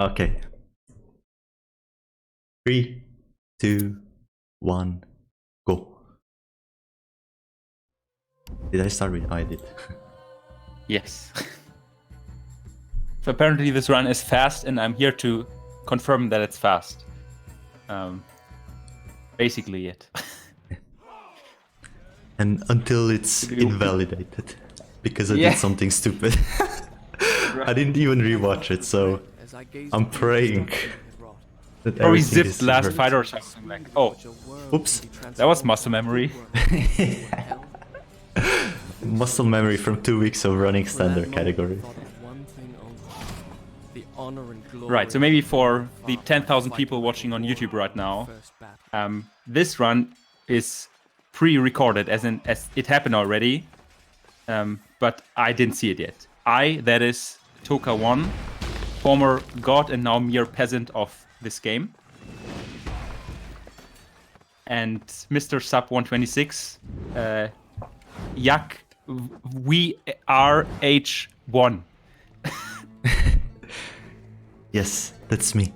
Okay. 3, 2, 1, go. Did I start with? Oh, I did. Yes. So apparently this run is fast, and I'm here to confirm that it's fast. Basically it. And until it's invalidated. Because I Yeah. did something stupid. I didn't even rewatch it, so I'm praying that Probably everything zipped is last right. fight or something like. Oh, Oops. that was muscle memory. Muscle memory from 2 weeks of running standard category. Right, so maybe for the 10,000 people watching on YouTube right now, this run is pre-recorded, as it happened already, but I didn't see it yet. That is Toca 1, former god and now mere peasant of this game. And Mr. Sub 126, Yak WR1. Yes, that's me.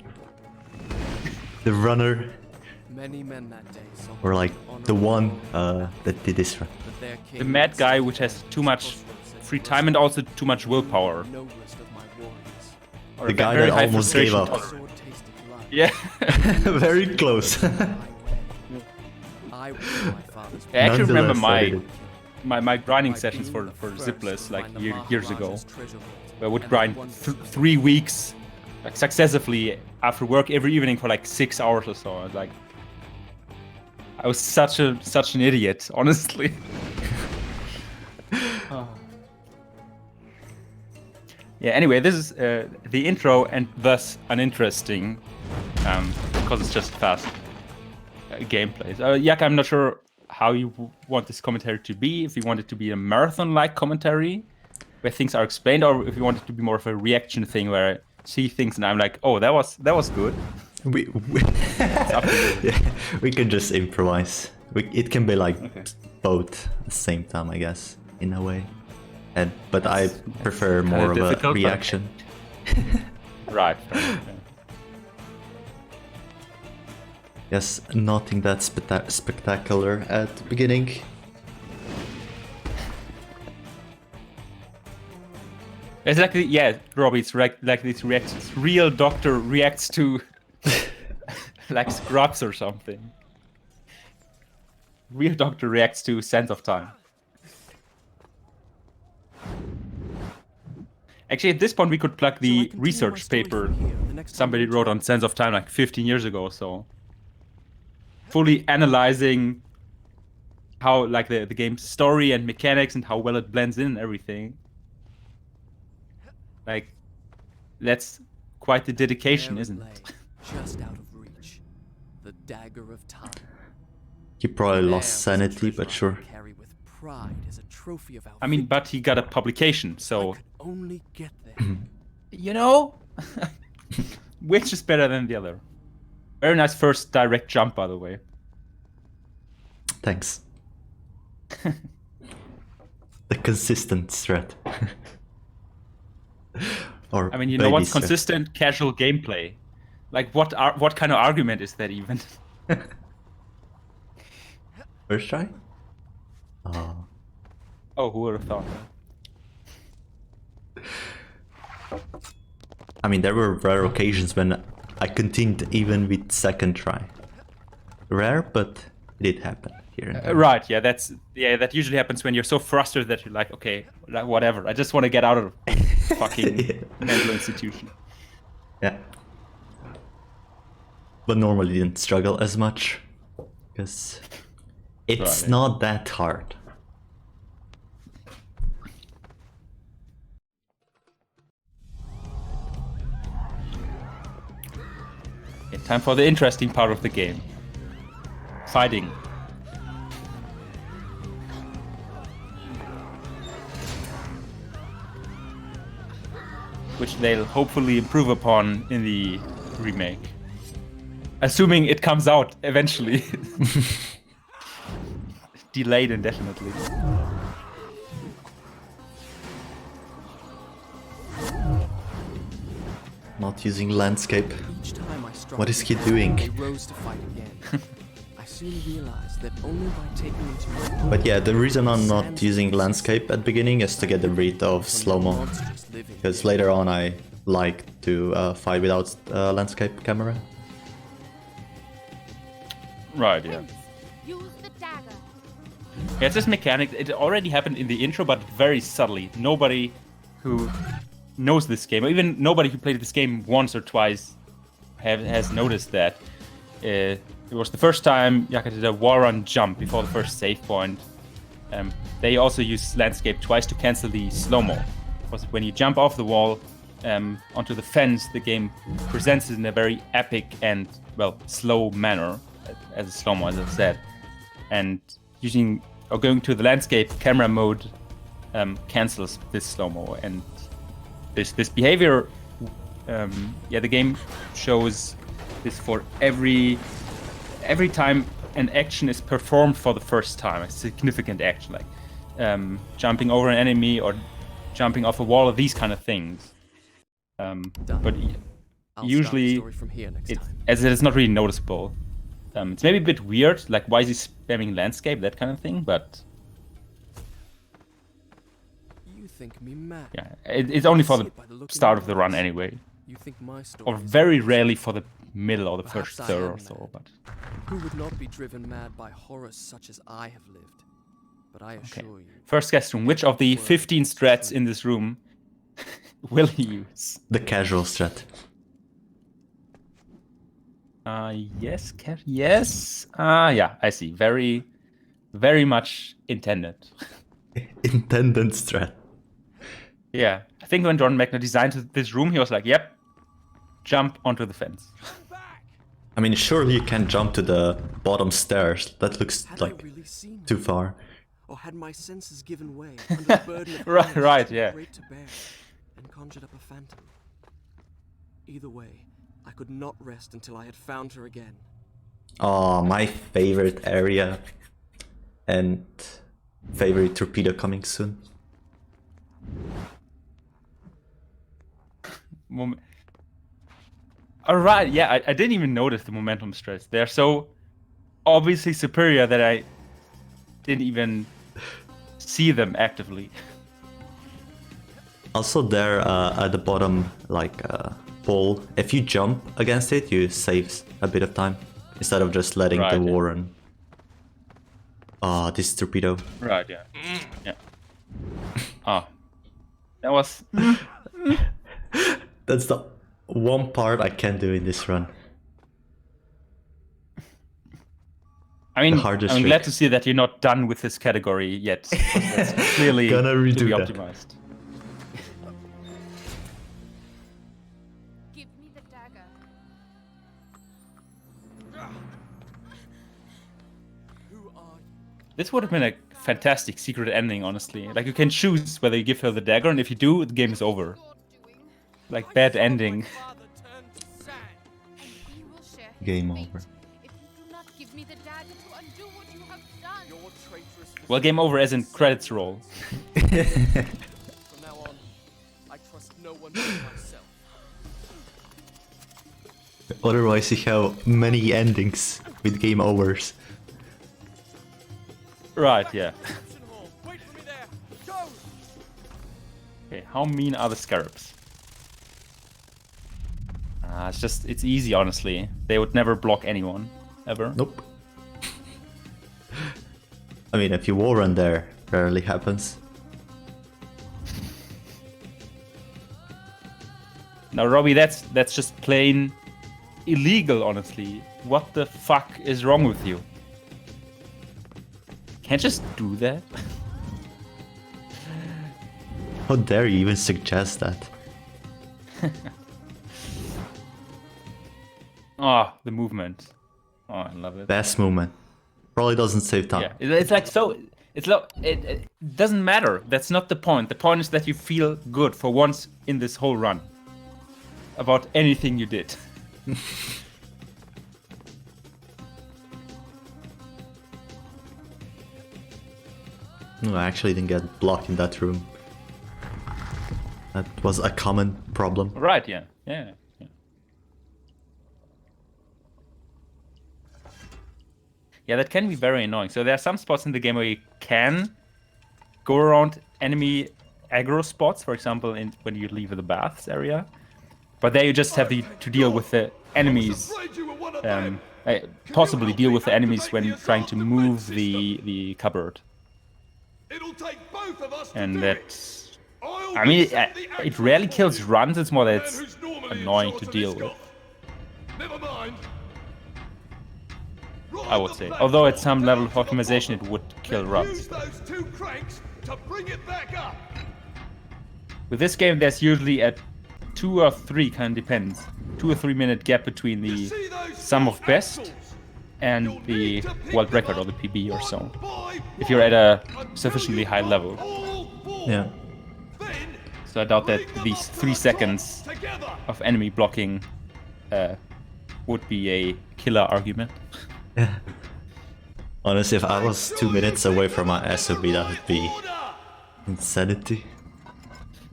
The runner. Or like the one that did this run. The mad guy which has too much free time and also too much willpower. Or The guy that almost gave up. Yeah. Very close. I actually remember my grinding sessions for Zipless like years ago. Where I would grind 3 weeks like successively after work every evening for like 6 hours or so. I was such an idiot, honestly. Yeah, anyway, this is the intro and thus uninteresting because it's just fast gameplay. Yak, I'm not sure how you want this commentary to be, if you want it to be a marathon-like commentary where things are explained, or if you want it to be more of a reaction thing where I see things and I'm like, oh, that was good. We can just improvise. It can be like both at the same time, I guess, in a way. But I prefer more of a reaction. Right. Yes, nothing that spectacular at the beginning. It's like, yeah, Robbie, it's like this reacts. Real doctor reacts to like scrubs or something. Real doctor reacts to Sands of Time. Actually, at this point, we could plug the research paper somebody wrote on Sands of Time like 15 years ago. So, fully analyzing how like the game's story and mechanics and how well it blends in and everything. Like, that's quite the dedication, isn't it? Just out of reach, the dagger of time. He probably lost sanity, but sure. I mean, but he got a publication, so only get there. You know, which is better than the other. Very nice first direct jump, by the way. Thanks. The consistent threat. Or I mean, you know what's consistent? Casual gameplay. Like, what kind of argument is that even? First try? Oh, who would have thought that? I mean, there were rare occasions when I continued even with second try. Rare, but it did happen here. Right, yeah, that usually happens when you're so frustrated that you're like, okay, whatever, I just want to get out of fucking mental institution. Yeah. But normally didn't struggle as much, because it's not that hard. Okay, time for the interesting part of the game. Fighting. Which they'll hopefully improve upon in the remake. Assuming it comes out eventually. Delayed indefinitely. not using landscape. Each time I struck What is he the doing? they rose to fight again. I soon realized that only by taking into account But yeah, the reason I'm not using landscape at beginning is to get rid of slow-mo. Because later on I like to fight without landscape camera. Right, yeah. Use the dagger. Yeah, it's this mechanic. It already happened in the intro, but very subtly. Nobody who knows this game, or even nobody who played this game once or twice, has noticed that. It was the first time Yaka did a wall run jump before the first save point. They also use landscape twice to cancel the slow-mo. Because when you jump off the wall onto the fence, the game presents it in a very epic and, well, slow manner, as a slow-mo, as I said. And using or going to the landscape camera mode cancels this slow-mo. And this behavior, the game shows this for every time an action is performed for the first time, a significant action, like jumping over an enemy or jumping off a wall, or these kind of things. But usually, as it is not really noticeable. It's maybe a bit weird, like why is he spamming landscape, that kind of thing, but You think me mad. yeah, it's only for the start of the run anyway. You think my story Or is very awesome. rarely for the middle or the Perhaps first I third am or so, mad. but Who would not be driven mad by horrors such as I have lived? But I okay. assure you, First question, which of the 15 strats in this room will he use? The casual strat. Yes, yes. Yeah, I see. Very, very much intended. Intended strat. Yeah, I think when John Magna designed this room, he was like, yep, jump onto the fence. I mean, surely you can jump to the bottom stairs. That looks had like I really seen too her? far. Or had my senses given way under the burden of Right, knowledge right, too yeah. great to bear, and conjured up a phantom? Either way, I could not rest until I had found her again. Oh, my favorite area. And favorite torpedo coming soon. Alright, yeah, I didn't even notice the momentum stress. They're so obviously superior that I didn't even see them actively. Also there at the bottom, like pole, if you jump against it, you save a bit of time. Instead of just letting Right, the yeah. war run. Ah, this torpedo. Right, yeah. Yeah. Ah. That was... That's the one part I can do in this run. I mean, The hardest I'm glad trick. to see that you're not done with this category yet. Because that's clearly Gonna to redo be that. optimized. Give me the dagger. Who are you? This would have been a fantastic secret ending, honestly. Like, you can choose whether you give her the dagger, and if you do, the game is over. You're doing, Like, bad ending. Father turned to sand. and we will share his Game fate. over. If you do not give me the dagger to undo what you have done. Your traitorous Well, game over as in credits roll. From now on, I trust no one but myself. Otherwise you have many endings with game overs. Right, yeah. Reception hall. Wait for me there. Go! Okay, how mean are the scarabs? It's easy, honestly. They would never block anyone, ever. Nope. I mean, if you wall run there, rarely happens. Now, Robbie, that's just plain illegal, honestly. What the fuck is wrong with you? Can't just do that. How dare you even suggest that? Oh, the movement. Oh, I love it. Best movement. Probably doesn't save time. Yeah, it's like so. It doesn't matter. That's not the point. The point is that you feel good for once in this whole run about anything you did. No, I actually didn't get blocked in that room. That was a common problem. Right? Yeah. Yeah. Yeah, that can be very annoying. So there are some spots in the game where you can go around enemy aggro spots, for example, when you leave the baths area. But there you just have to deal with the enemies, possibly deal with the enemies when trying to move the cupboard. And that's... I mean, it rarely kills runs, it's more that it's annoying to deal with. I would say. Although at some level of optimization it would kill runs. With this game there's usually a 2 or 3, kind of depends, 2 or 3 minute gap between the sum of best and the world record or the PB or so. If you're at a sufficiently high level. Yeah. So I doubt that these 3 seconds of enemy blocking would be a killer argument. Yeah. Honestly, if I was 2 minutes away from my SOB, that would be insanity.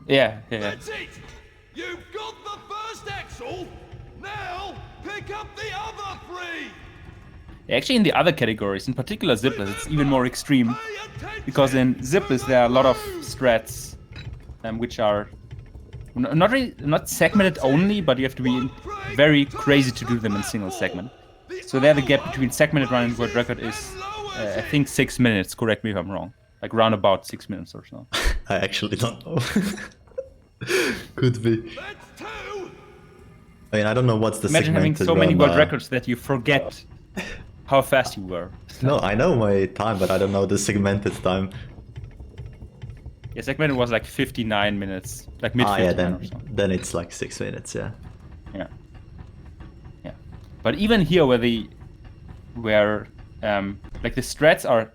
Yeah. That's it! You've got the first axle! Now, pick up the other 3! Actually, in the other categories, in particular zipless, it's even more extreme. Because in zipless there are a lot of strats which are not segmented only, but you have to be very crazy to do them in single segment. So there the gap between segmented run and world record is, I think, 6 minutes, correct me if I'm wrong. Like round about 6 minutes or so. I actually don't know. Could be. I mean, I don't know what's the Imagine having so many world records that you forget how fast you were. No, I know my time, but I don't know the segmented time. Yeah, segmented was like 59 minutes, like mid 59 or so. Then it's like 6 minutes, yeah. Yeah. But even here, where like the strats are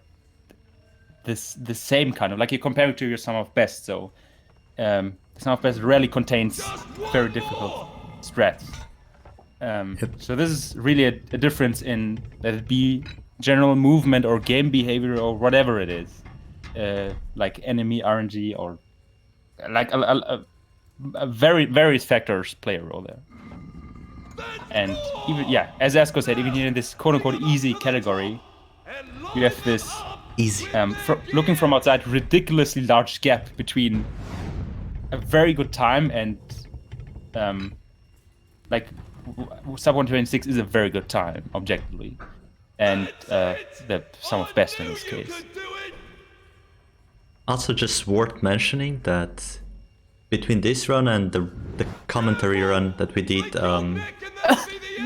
the same kind of, like you compare it to your sum of best. So the sum of best rarely contains very difficult strats. So this is really a difference in let it be general movement or game behavior or whatever it is, like enemy RNG or like a various factors play a role there. And even, yeah, as Asko said, even here in this quote-unquote easy category, you have this easy, looking from outside, ridiculously large gap between a very good time and like sub 126 is a very good time objectively, and the sum of best in this case. Also, just worth mentioning that between this run and the commentary run that we did,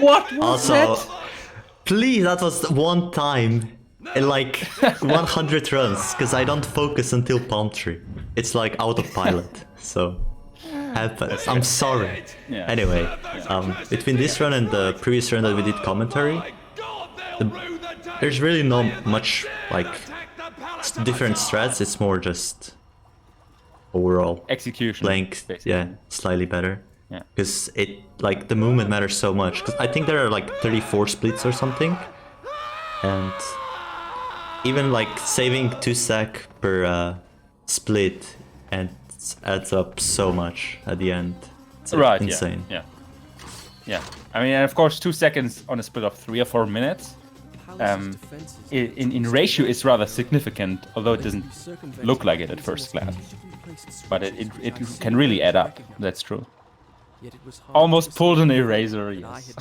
what was also, that? Please, that was one time in like 100 runs, because I don't focus until palm tree. It's like autopilot, so happens. I'm sorry. Yeah. Anyway, between this run and the previous run that we did commentary, there's really not much like different strats. It's more just overall execution playing, yeah, slightly better. Yeah, because it like the movement matters so much. Because I think there are like 34 splits or something, and even like saving 2 sec per split and adds up so much at the end. It's right, insane. Yeah. I mean, and of course, 2 seconds on a split of 3 or 4 minutes. In ratio, it's rather significant, although it doesn't look like it at first glance. But it can really add up. That's true. Almost pulled an Eraser, yes.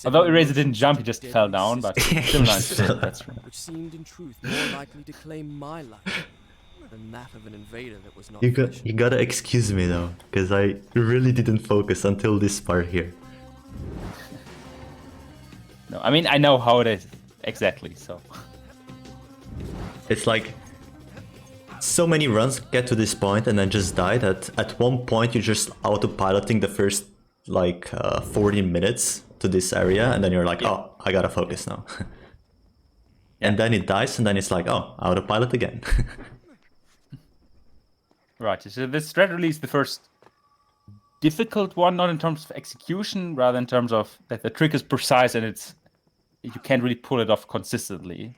Although Eraser didn't jump, he just fell down, but still nice. That's true. Which seemed in truth more likely to claim my life than that of an invader that was not. You gotta excuse me though, because I really didn't focus until this part here. No, I mean, I know how it is exactly, so. It's like so many runs get to this point and then just die that at one point you're just autopiloting the first like 14 minutes to this area, and then you're like, oh, I gotta focus now. And then it dies, and then it's like, oh, autopilot again. Right, so this strat release, the first difficult one, not in terms of execution, rather in terms of that the trick is precise and you can't really pull it off consistently.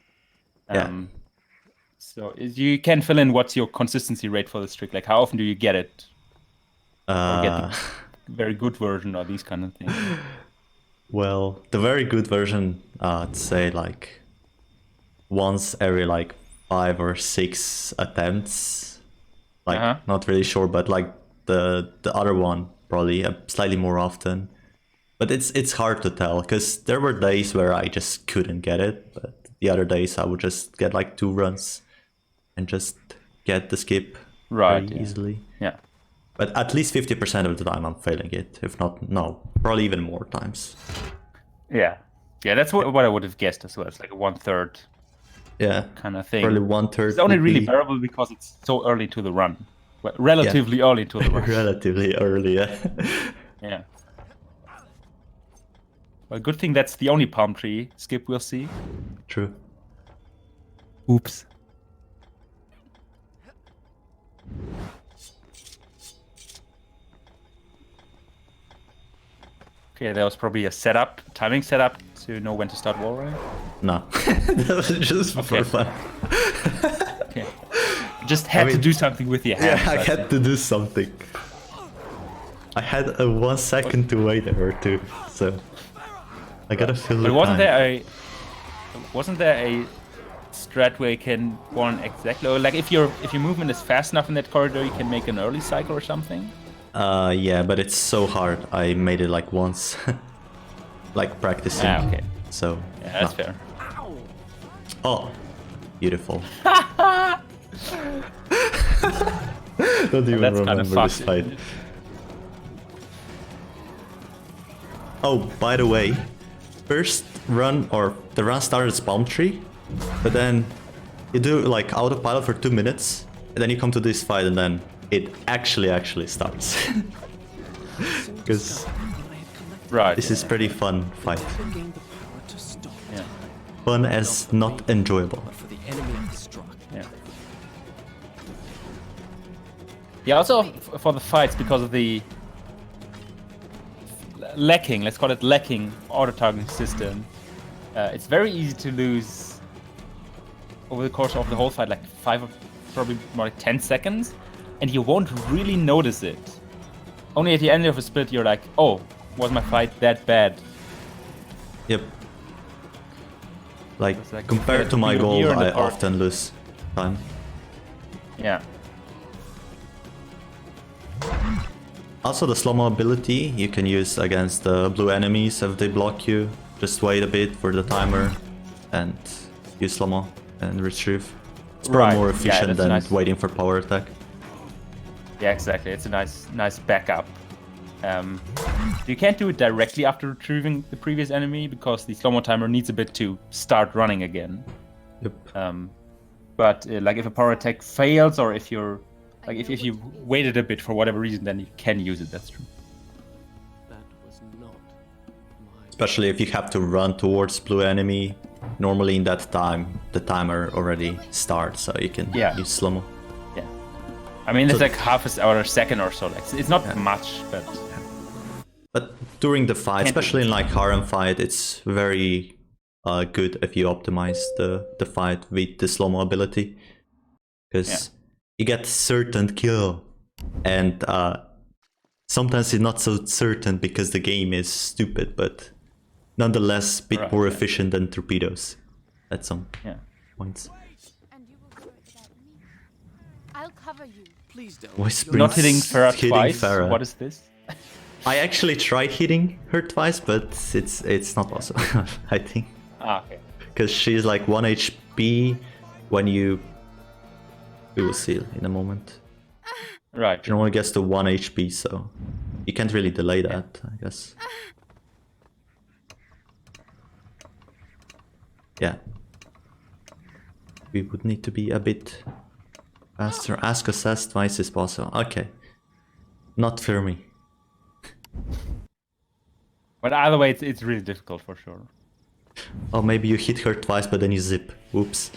So you can fill in what's your consistency rate for this trick, like how often do you get it? Or get the very good version or these kind of things. Well, the very good version, I'd say like once every like 5 or 6 attempts. Like not really sure, but like the other one probably slightly more often. But it's hard to tell because there were days where I just couldn't get it, but the other days I would just get like 2 runs and just get the skip very easily. Yeah. But at least 50% of the time I'm failing it. If not, no, probably even more times. Yeah. Yeah, that's what I would have guessed as well. It's like a 1/3 kind of thing. Probably 1/3. It's only really bearable because it's so early to the run. Well, relatively early to the run. Relatively early, yeah. Yeah. Well, good thing that's the only palm tree skip we'll see. True. Oops. Okay, that was probably a timing setup to know when to start wall running. No, that was just for fun. Okay. Just had to do something with your hands. Yeah, I had to do something. I had a 1 second to wait or two, so I gotta fill the But wasn't time. there a strat where you can one exactly, or like if your movement is fast enough in that corridor, you can make an early cycle or something? Yeah, but it's so hard. I made it like once, like practicing. Okay. So Yeah, that's fair. Oh, beautiful. Don't even That's remember kinda this fucked. fight. Oh, by the way, first run, or the run started as palm tree, but then you do like autopilot for 2 minutes, and then you come to this fight, and then it actually starts. Because this is pretty fun fight. Yeah. Fun as not enjoyable. Yeah. Yeah, also for the fights, because of the lacking, let's call it lacking, auto-targeting system, it's very easy to lose over the course of the whole fight, like 5 or probably more like 10 seconds, and you won't really notice it. Only at the end of a split, you're like, oh, was my fight that bad? Yep. Like, like compared to my you're goal, in the I park. often lose time. Yeah. Also, the slow-mo ability you can use against the blue enemies if they block you. Just wait a bit for the timer and use slow-mo and retrieve. It's probably more efficient than waiting for power attack. Yeah, exactly. It's a nice backup. You can't do it directly after retrieving the previous enemy because the slow-mo timer needs a bit to start running again. Yep. But like if a power attack fails, or if you're like if you waited a bit for whatever reason, then you can use it. That's true. That was not my... Especially if you have to run towards blue enemy. Normally in that time, the timer already starts, so you can use slow-mo. Yeah. I mean, it's like half an hour, a second or so. Like, it's not much, but... But during the fight, especially in like harem fight, it's very good if you optimize the fight with the slow-mo ability. Because you get certain kill, and sometimes it's not so certain because the game is stupid, but nonetheless a bit more efficient than torpedoes at some points. And you will work without me. I'll cover you. Please don't. Whispering, Not hitting Farah hitting twice? Farah. What is this? I actually tried hitting her twice, but it's not possible, I think. Ah, okay. Because she's like 1 HP when you... We will see in a moment. Right. She normally gets to 1 HP, so you can't really delay that, I guess. Yeah. We would need to be a bit faster. Ask assess twice is possible. Okay. Not for me. But either way, it's really difficult for sure. Oh, maybe you hit her twice, but then you zip. Oops.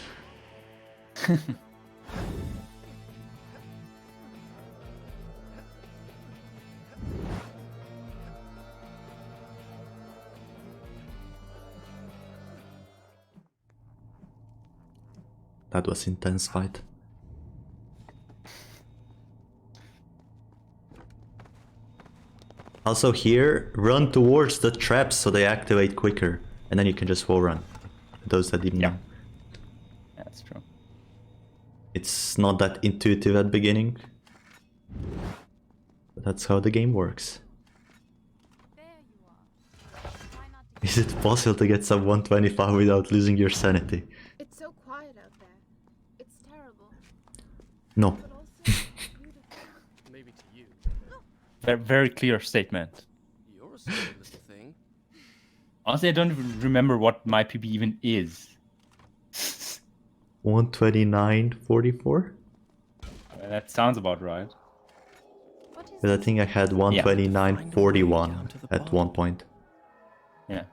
That was intense fight. Also here, run towards the traps so they activate quicker. And then you can just wall run. Those that didn't know. Yeah, that's true. It's not that intuitive at beginning. But that's how the game works. There you are. Try not to Is it possible to get sub 125 without losing your sanity? It's so quiet out there. It's terrible. No. But also beautiful. Maybe to you. Very, very clear statement. You're a stupid little thing. Honestly, I don't even remember what my PB even is. 129.44? That sounds about right. What is But I think I had 129.41 at one point. Yeah.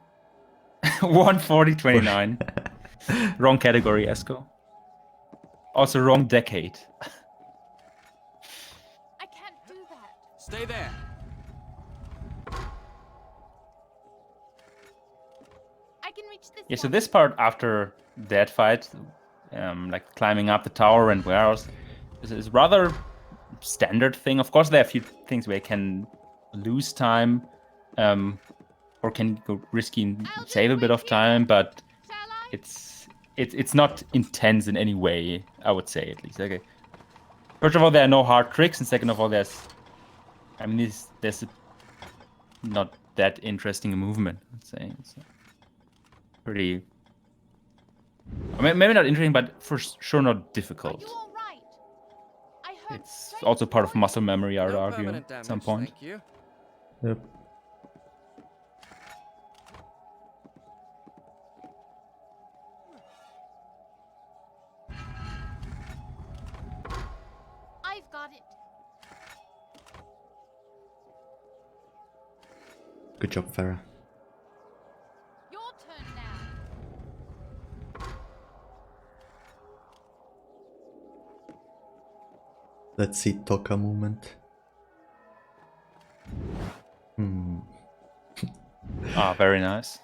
140.29. Wrong category, Esco. Also wrong decade. I can't do that. Stay there. I can reach this. Yeah, so one. this part after that fight, like climbing up the tower and warehouse, is rather standard thing. Of course, there are a few things where you can lose time, or can go risky and save a bit of time, but Shall I? it's not intense in any way. I would say, at least. Okay. First of all, there are no hard tricks, and second of all, there's not that interesting a movement. I'd say it's pretty. I mean, maybe not interesting, but for sure not Are difficult. you all right? I heard It's strange also part of noises. muscle memory, I would No argue, permanent at some damage, point. thank you. Yep. I've got it. Good job, Farah. Your turn now. Let's see Toca movement. Ah, very nice.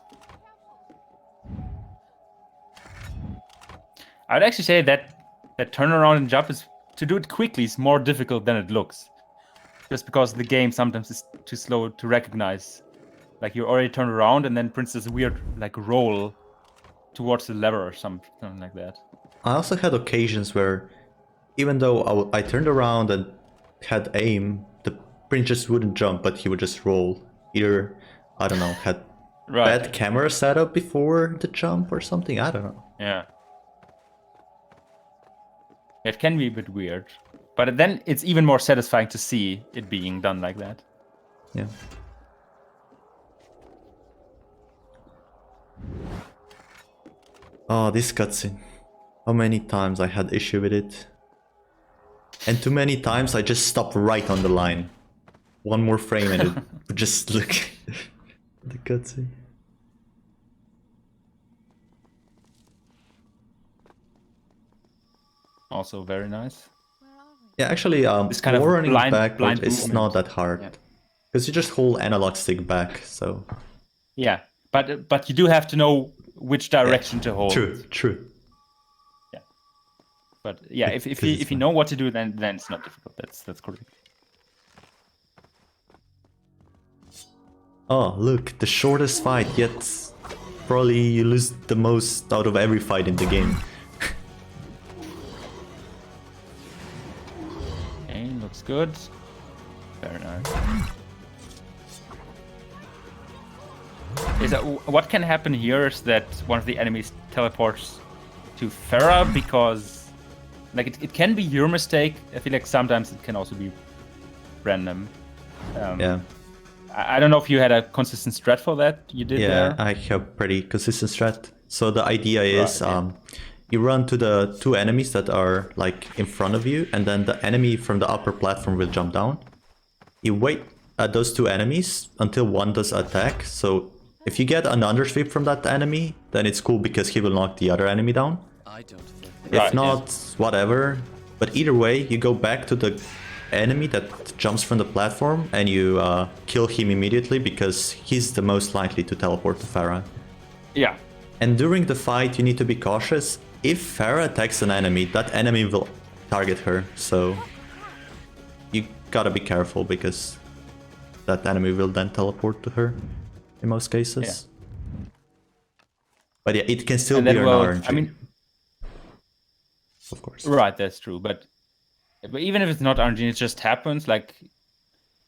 I'd actually say that turnaround and jump is to do it quickly is more difficult than it looks. Just because the game sometimes is too slow to recognize. Like you already turned around and then for instance a weird like roll towards the lever or something like that. I also had occasions where, even though I turned around and had aim, the prince just wouldn't jump, but he would just roll. Either, I don't know, had Right. bad camera setup before the jump or something, I don't know. Yeah. It can be a bit weird. But then it's even more satisfying to see it being done like that. Yeah. Oh, this cutscene. How many times I had issue with it. And too many times I just stopped right on the line. One more frame and it would just look at the cutscene. Also very nice. Where are we? Yeah, actually, This kind of wall running blind backwards is movement. not that hard. Yeah. Because you just hold analog stick back, so... Yeah, but you do have to know which direction to hold. True. But yeah, if This you is if you fine. know what to do, then it's not difficult. That's correct. Oh, look, the shortest fight, yet probably you lose the most out of every fight in the game. Okay, looks good. Very nice. Is that what can happen here? Is that one of the enemies teleports to Farah because, like, it can be your mistake. I feel like sometimes it can also be random. Yeah. I don't know if you had a consistent strat for that. You did Yeah, there. I have pretty consistent strat. So the idea is Right, yeah. you run to the two enemies that are like in front of you, and then the enemy from the upper platform will jump down. You wait at those two enemies until one does attack. So if you get an undersweep from that enemy, then it's cool because he will knock the other enemy down. I don't think. If Right, not, whatever. But either way, you go back to the enemy that jumps from the platform and you kill him immediately because he's the most likely to teleport to Farah. Yeah. And during the fight, you need to be cautious. If Farah attacks an enemy, that enemy will target her. So you gotta be careful because that enemy will then teleport to her in most cases. But yeah, it can still And be that an will, RNG. I mean, of course. right, that's true. But even if it's not RNG, it just happens. Like,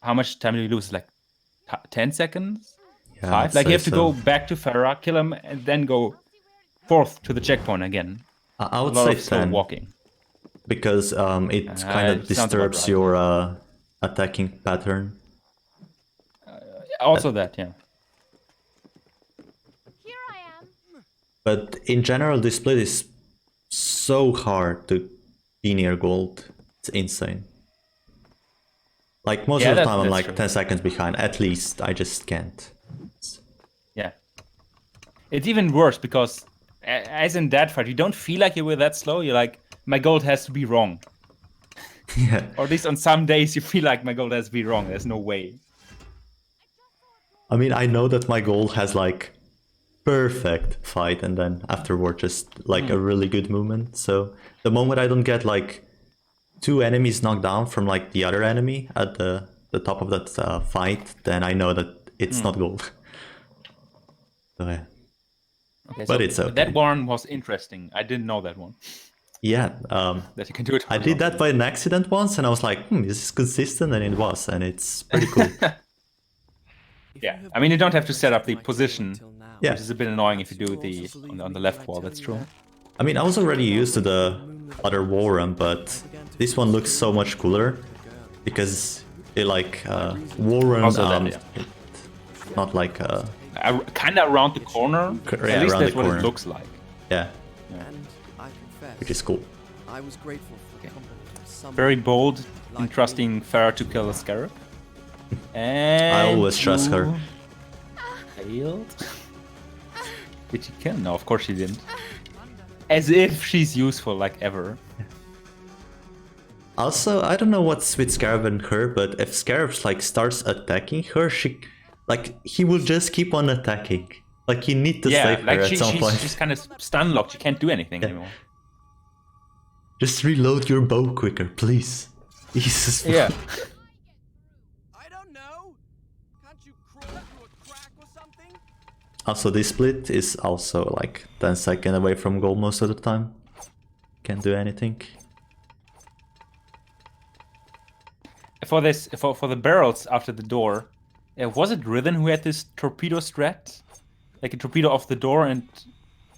how much time do you lose? Like 10 seconds? Yeah, 5? I'd Like, you say have to so. go back to Farah, kill him, and then go forth to the checkpoint again. I would A lot say of slow 10. walking. Because it kind of sounds about disturbs right. your attacking pattern. Also that, yeah. Here I am. But in general, this split is so hard to be near gold. It's insane. Like most Yeah, of the that's- time I'm that's like true. 10 seconds behind. At least I just can't. Yeah. It's even worse because, as in that fight, you don't feel like you were that slow. You're like, my gold has to be wrong. Yeah. Or at least on some days you feel like my gold has to be wrong. There's no way. I mean, I know that my goal has like perfect fight and then afterward just like a really good movement. So the moment I don't get like 2 enemies knocked down from like the other enemy at the top of that fight, then I know that it's not gold. So yeah. Okay, But it's okay. That one was interesting. I didn't know that one. Yeah, That you can do it. I did that by an accident once and I was like, is this consistent? And it was, and it's pretty cool. Yeah, I mean, you don't have to set up the position, Yeah. which is a bit annoying if you do the on the left wall. That's true. I mean, I was already used to the other war room, but this one looks so much cooler because it like war room, Also that, yeah. not like Kind of around the corner. Yeah, At least around that's the what corner. it looks like. yeah, And I confess, which is cool. I was grateful for the company of someone Very bold in trusting Farah to kill a scarab. And I always trust her. you Failed. Did she kill? No, of course she didn't. As if she's useful, like ever. Also, I don't know what's with Scarab and her, but if Scarab like starts attacking her, he will just keep on attacking. Like you need to Yeah, save her like at some point. she's kind of stun locked. She can't do anything anymore. Just reload your bow quicker, please. Jesus. Yeah. I don't know. Can't you crawl through a crack or something? Also, this split is also like 10 seconds away from goal most of the time. Can't do anything. For the barrels after the door, was it Riven who had this torpedo strat? Like a torpedo off the door and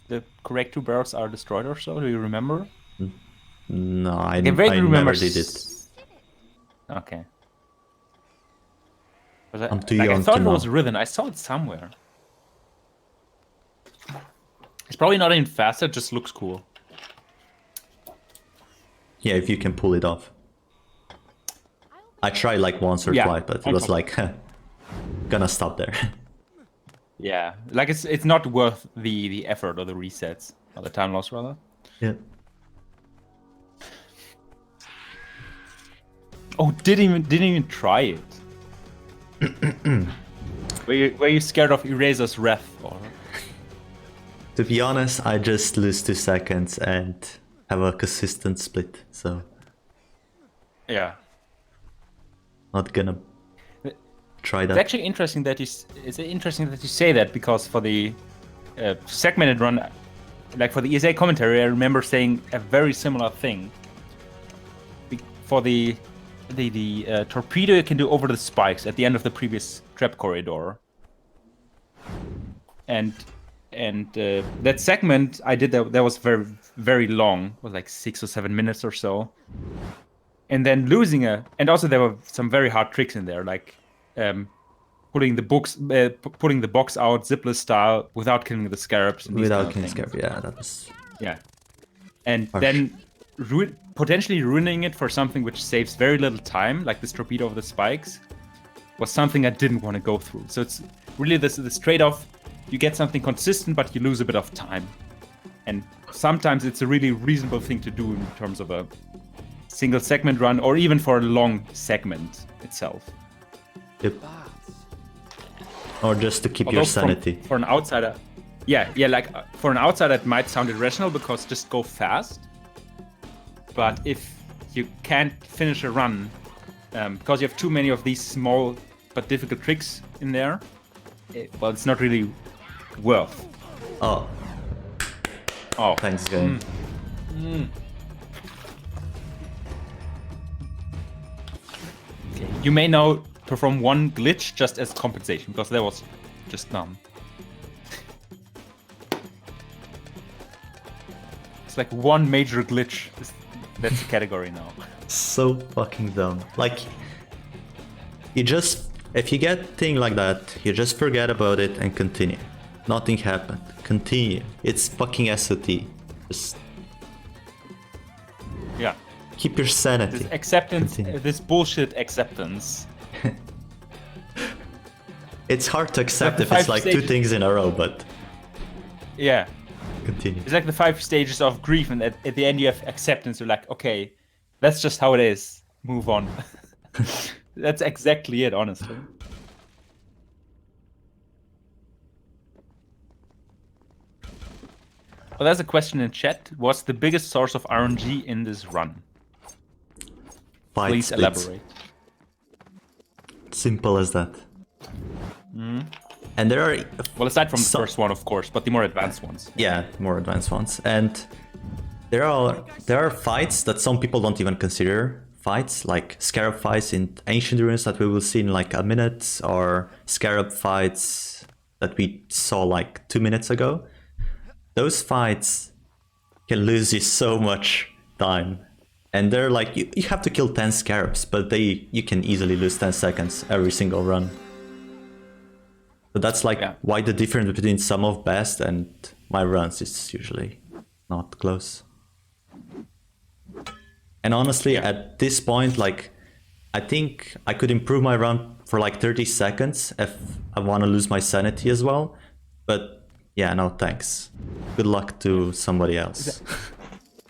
the correct 2 barrels are destroyed or so? Do you remember? No, I vaguely remember never did it. Okay. I'm too I young thought to it know. was Riven. I saw it somewhere. It's probably not even faster, it just looks cool. Yeah, if you can pull it off. I tried like once or Yeah, twice, but it on was top. like, gonna stop there. Yeah, like it's not worth the effort or the resets or the time loss rather. Yeah. Oh, didn't even try it. Were you scared of Eraser's wrath or? To be honest, I just lose 2 seconds and have a consistent split, so Yeah. not gonna try It's that. actually interesting that you say that because for the segmented run, like for the ESA commentary, I remember saying a very similar thing. For the torpedo, you can do over the spikes at the end of the previous trap corridor, and that segment I did that was very very long, it was like 6 or 7 minutes or so, and then losing and also there were some very hard tricks in there, like putting the box out zipless style without killing the scarabs and these Without kind of killing things. Scarab, yeah, that was... Yeah, and Harsh. then potentially ruining it for something which saves very little time, like this torpedo over the spikes, was something I didn't want to go through. So it's really this trade-off. You get something consistent, but you lose a bit of time. And sometimes it's a really reasonable thing to do in terms of a single segment run, or even for a long segment itself. Yep. Or just to keep Although your sanity. for an outsider, like for an outsider, it might sound irrational because just go fast. But if you can't finish a run because you have too many of these small but difficult tricks in there, well, it's not really worth. Oh, Oh, thanks, game. okay. You may now perform one glitch just as compensation, because there was just none. It's like one major glitch. That's the category now. So fucking dumb. Like, you just, if you get a thing like that, you just forget about it and continue. Nothing happened. Continue. It's fucking SOT. Just Yeah. keep your sanity. This acceptance, Continue. this bullshit acceptance. It's hard to accept the if it's 5 like two stages. things in a row, but Yeah. continue. It's like the 5 stages of grief, and at the end you have acceptance. You're like, okay, that's just how it is. Move on. That's exactly it, honestly. Well, there's a question in chat. What's the biggest source of RNG in this run? Fight Please splits. elaborate. Simple as that. And there are, Well, aside from the So- first one, of course, but the more advanced ones. yeah, more advanced ones. And there are fights that some people don't even consider fights, like scarab fights in ancient ruins that we will see in like a minute, or scarab fights that we saw like 2 minutes ago. Those fights can lose you so much time. And they're like, you have to kill 10 scarabs, but you can easily lose 10 seconds every single run. So that's like Yeah. why the difference between some of best and my runs is usually not close. And honestly, Yeah. at this point, like, I think I could improve my run for like 30 seconds if I want to lose my sanity as well. But yeah, no thanks. Good luck to somebody else.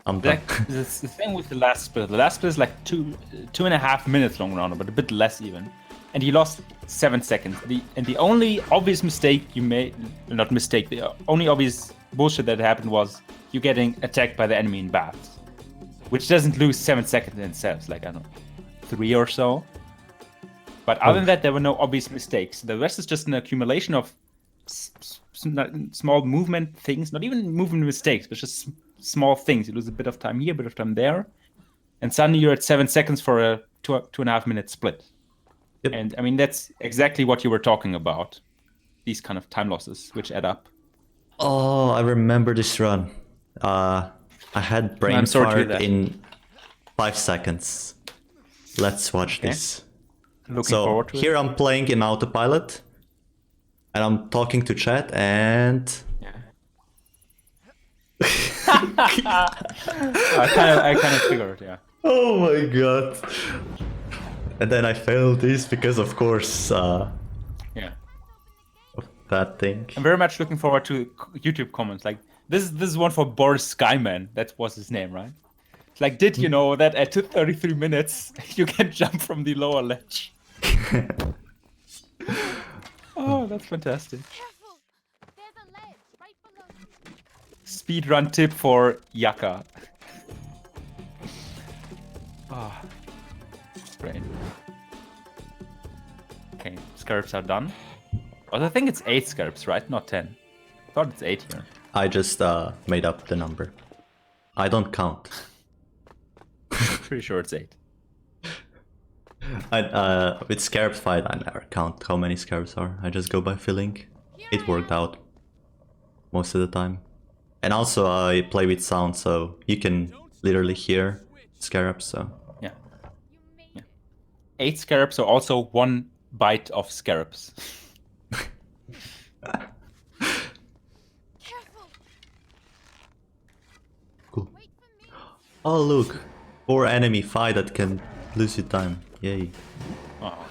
I'm done. Like, it's the thing with the last split. The last split is like 2.5 minutes long round, but a bit less even. And he lost 7 seconds. The only obvious mistake you made, not mistake, the only obvious bullshit that happened was you getting attacked by the enemy in baths, which doesn't lose 7 seconds in itself, like I don't know, 3 or so. But other than that, there were no obvious mistakes. The rest is just an accumulation of small movement things, not even movement mistakes, but just small things. You lose a bit of time here, a bit of time there, and suddenly you're at 7 seconds for a 2.5 minute split. Yep. And I mean, that's exactly what you were talking about. These kind of time losses, which add up. Oh, I remember this run. I had brain I'm sorry to hear fart that. in 5 seconds. Let's watch Okay. this. Looking So forward to here it. I'm playing in autopilot, and I'm talking to chat, and I kind of figured, yeah. oh my god! And then I failed this because, of course, Yeah. that thing. I'm very much looking forward to YouTube comments. Like, this is one for Boris Skyman. That was his name, right? It's like, did you know that at 33 minutes you can jump from the lower ledge? Oh, that's fantastic. Careful! There's a ledge right below you. Speedrun tip for Yaka. Ah, great. Okay, scarabs are done. But I think it's 8 scarabs, right? Not 10. I thought it's 8 here. I just made up the number. I don't count. Pretty sure it's 8. With scarab fight, I never count how many scarabs are. I just go by feeling. It worked out most of the time. And also I play with sound, so you can literally hear scarabs. So Yeah. You made Yeah. 8 scarabs are also 1 bite of scarabs. careful! cool. Wait for me! Oh look, 4 enemy fight that can lose you time. Yay. Oh.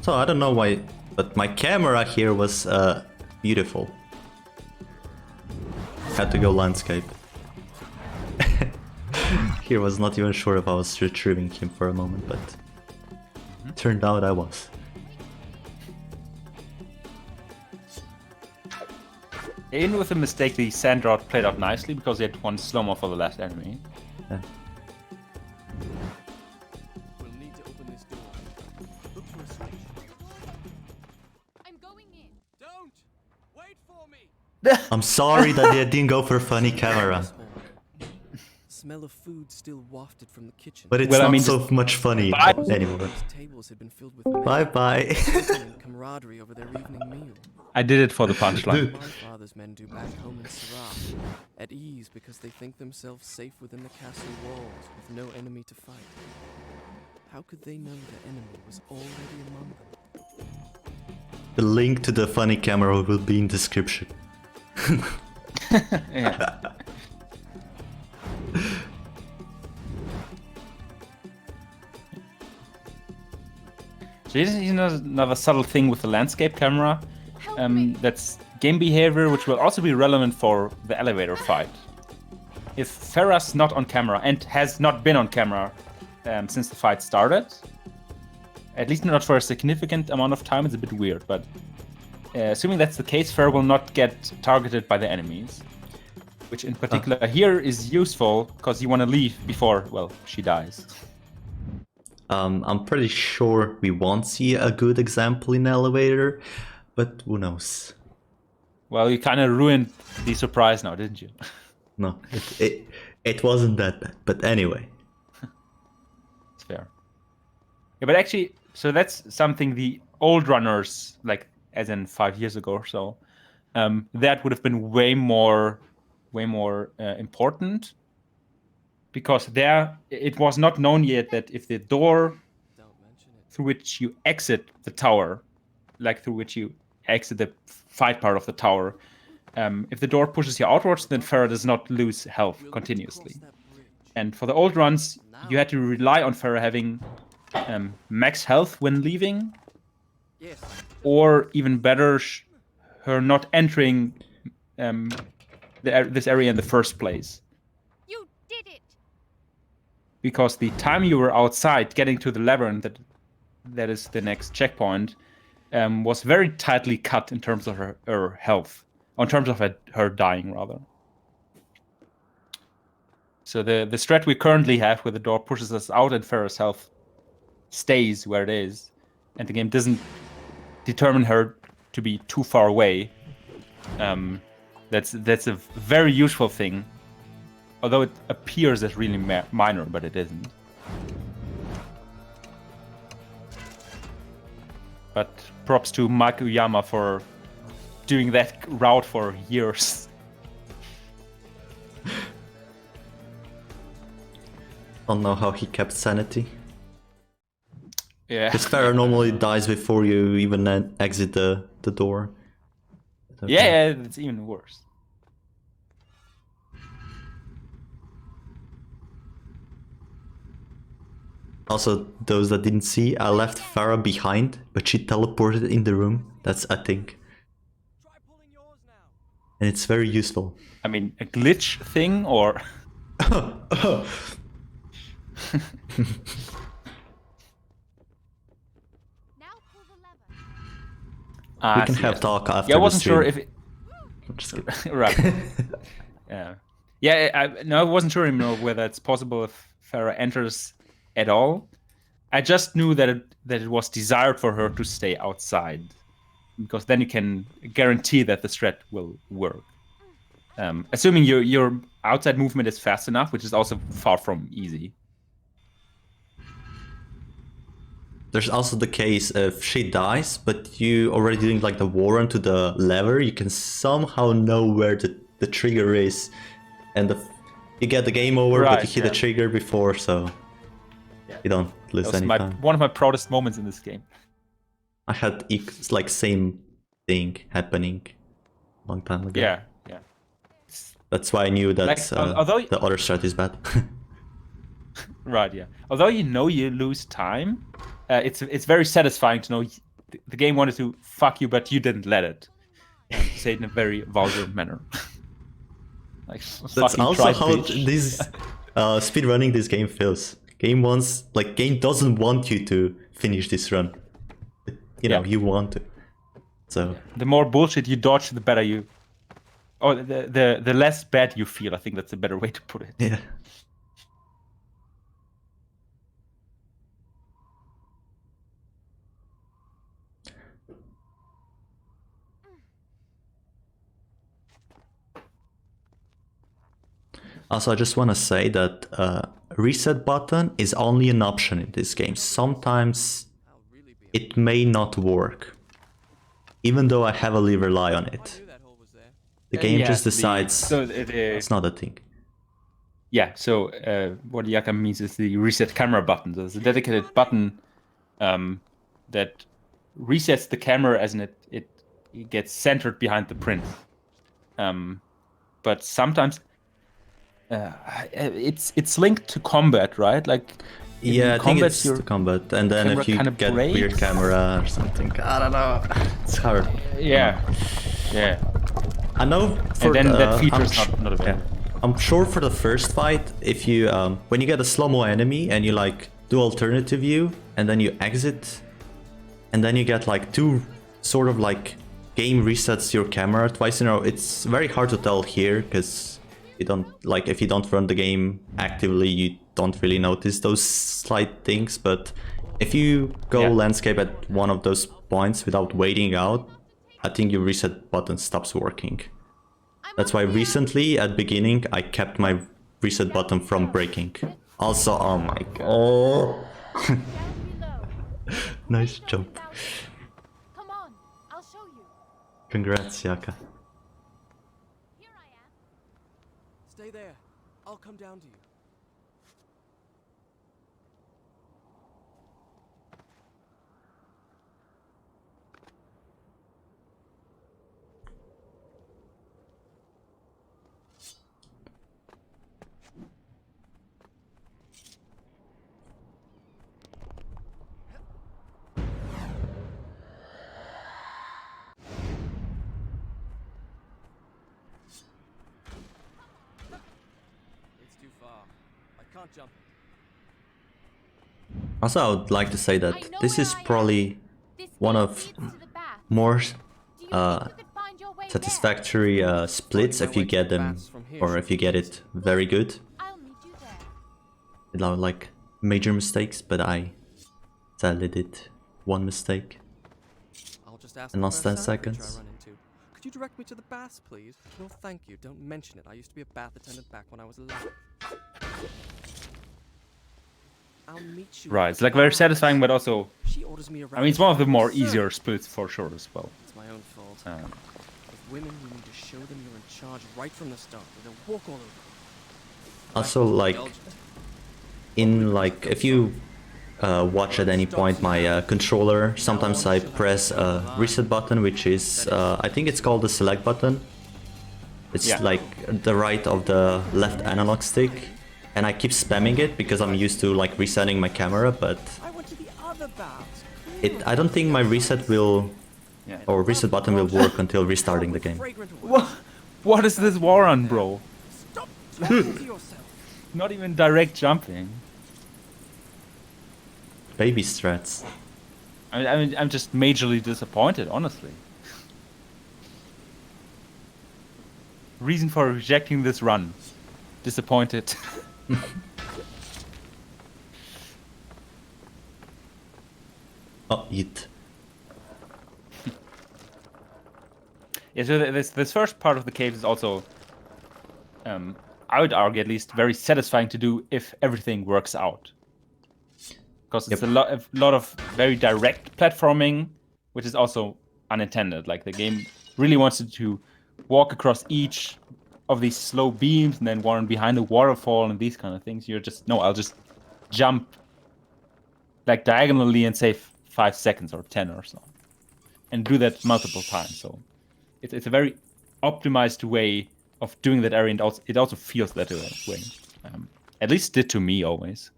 So I don't know why, but my camera here was beautiful. Had to go landscape. Here was not even sure if I was retrieving him for a moment, but turned out I was. Even with the mistake, the sand drought played out nicely because he had 1 slow-mo for the last enemy. Yeah. We'll need to open this door. Look for a I'm sorry that they didn't go for a funny camera. Smell of food still wafted from the kitchen. But it's Well, I not mean, so much funny anymore. These tables had been filled with men, Bye-bye. smoking in camaraderie over their evening meal. I did it for the punchline. My father's men do back home in Sarah, at ease because they think themselves safe within the castle walls with no enemy to fight. How could they know the enemy was already among them? The link to the funny camera will be in description. Yeah. So here's another subtle thing with the landscape camera. That's game behavior, which will also be relevant for the elevator fight. If Farah's not on camera and has not been on camera since the fight started, at least not for a significant amount of time, it's a bit weird, but assuming that's the case, Farah will not get targeted by the enemies, which in particular here is useful because you want to leave before, well, she dies. I'm pretty sure we won't see a good example in elevator, but who knows? Well, you kind of ruined the surprise now, didn't you? No, it wasn't that bad, but anyway. It's fair. Yeah, but actually, so that's something the old runners, like as in 5 years ago or so, that would have been way more important, because there it was not known yet that if the door through which you exit the tower, like through which you exit the fight part of the tower, if the door pushes you outwards, then Farah does not lose health continuously. And for the old runs, you had to rely on Farah having max health when leaving, or even better, her not entering this area in the first place. You did it! Because the time you were outside getting to the labyrinth, that is the next checkpoint, was very tightly cut in terms of her health, in terms of her dying, rather. So the strat we currently have, where the door pushes us out and Farah's health stays where it is, and the game doesn't determine her to be too far away, that's a very useful thing, although it appears as really minor, but it isn't. But props to Mike Uyama for doing that route for years. Don't know how he kept sanity. Yeah. Because Farah normally dies before you even exit the door. Okay. Yeah, it's even worse. Also, those that didn't see, I left Farah behind, but she teleported in the room. That's a thing. And it's very useful. I mean, a glitch thing, or... Now pull the lever. We can have talk after. Yeah, I wasn't the sure stream. if it... I'm just kidding. Right. Yeah. Yeah, I wasn't sure whether it's possible if Farah enters at all. I just knew that it was desired for her to stay outside, because then you can guarantee that the strat will work. Assuming your outside movement is fast enough, which is also far from easy. There's also the case if she dies, but you already doing like the warrant to the lever, you can somehow know where the trigger is, and you get the game over, Right, but you hit the trigger before, so you don't lose any time. One of my proudest moments in this game. I had like same thing happening a long time ago. Yeah. That's why I knew that Like, although the other strat is bad. Right, yeah. Although you lose time, it's very satisfying to know the game wanted to fuck you, but you didn't let it. To say it in a very vulgar manner. Like, That's also tried, how bitch. this speedrunning this game feels. Game doesn't want you to finish this run. You know, you want to. So the more bullshit you dodge, the better you... Or the less bad you feel. I think that's a better way to put it. yeah. Also, I just want to say that reset button is only an option in this game. Sometimes it may not work, even though I heavily rely on it. Knew that hole was there. The game Yeah, just decides it's it's not a thing. Yeah, so what Yaka means is the reset camera button. There's a dedicated button that resets the camera as in it gets centered behind the print. But sometimes it's linked to combat, right? Like in Yeah, I think combat, it's to combat, and then camera if you kinda get weird breaks. camera or something, I don't know. It's hard. yeah. I know for And then the, that feature I'm is not available. I'm sure for the first fight, if you when you get a slow-mo enemy and you like do alternative view and then you exit, and then you get like two sort of like game resets your camera twice in a row. It's very hard to tell here because you don't like if you don't run the game actively, you don't really notice those slight things. But if you go Yeah. landscape at one of those points without waiting out, I think your reset button stops working. That's why recently at beginning I kept my reset button from breaking. Also, oh my god. Down below. Nice Wait jump. down. Come on, I'll show you. Congrats, Yaka. Here I am. Stay there. I'll come down to you. It's too far. I can't jump it. Also, I would like to say I that know this where is I am. probably This one gate of leads to the bath. more Do you think you could find your way satisfactory splits if you get them, or if you get it very good, there? I'll meet you there. without like major mistakes. But I sadly did one mistake. I'll just ask In the less first than sand creature seconds. I run into. Could you direct me to the baths, please? No, thank you. Don't mention it. I used to be a bath attendant back when I was 11. I'll meet you. Right, at it's the like very baths. satisfying, but also She orders me around. I mean it's one of the more Sir, easier splits for sure as well. It's my own fault. Um, With women, you need to show them you're in charge right from the start, or they'll walk all over you. Also, like in like if you watch at any point my controller, sometimes I press a reset button, which is I think it's called the select button. It's Yeah. like the right of the left analog stick, and I keep spamming it because I'm used to like resetting my camera, but I went to the other baths. I don't think my reset will yeah. or reset button will work until restarting the game. Fragrant oil. What is this war on, bro? Stop talking to yourself. Not even direct jumping. Baby strats. I'm just majorly disappointed, honestly. Reason for rejecting this run. Disappointed. Oh, eat. Yeah, so this first part of the cave is also, I would argue at least, very satisfying to do if everything works out. Because it's a lot of very direct platforming, which is also unintended. Like the game really wants you to walk across each of these slow beams and then one behind a waterfall and these kind of things. You're just, no, I'll just jump like diagonally and save 5 seconds or 10 or so. And do that multiple times. So it's a very optimized way of doing that area, and also, it also feels that way. At least did to me always.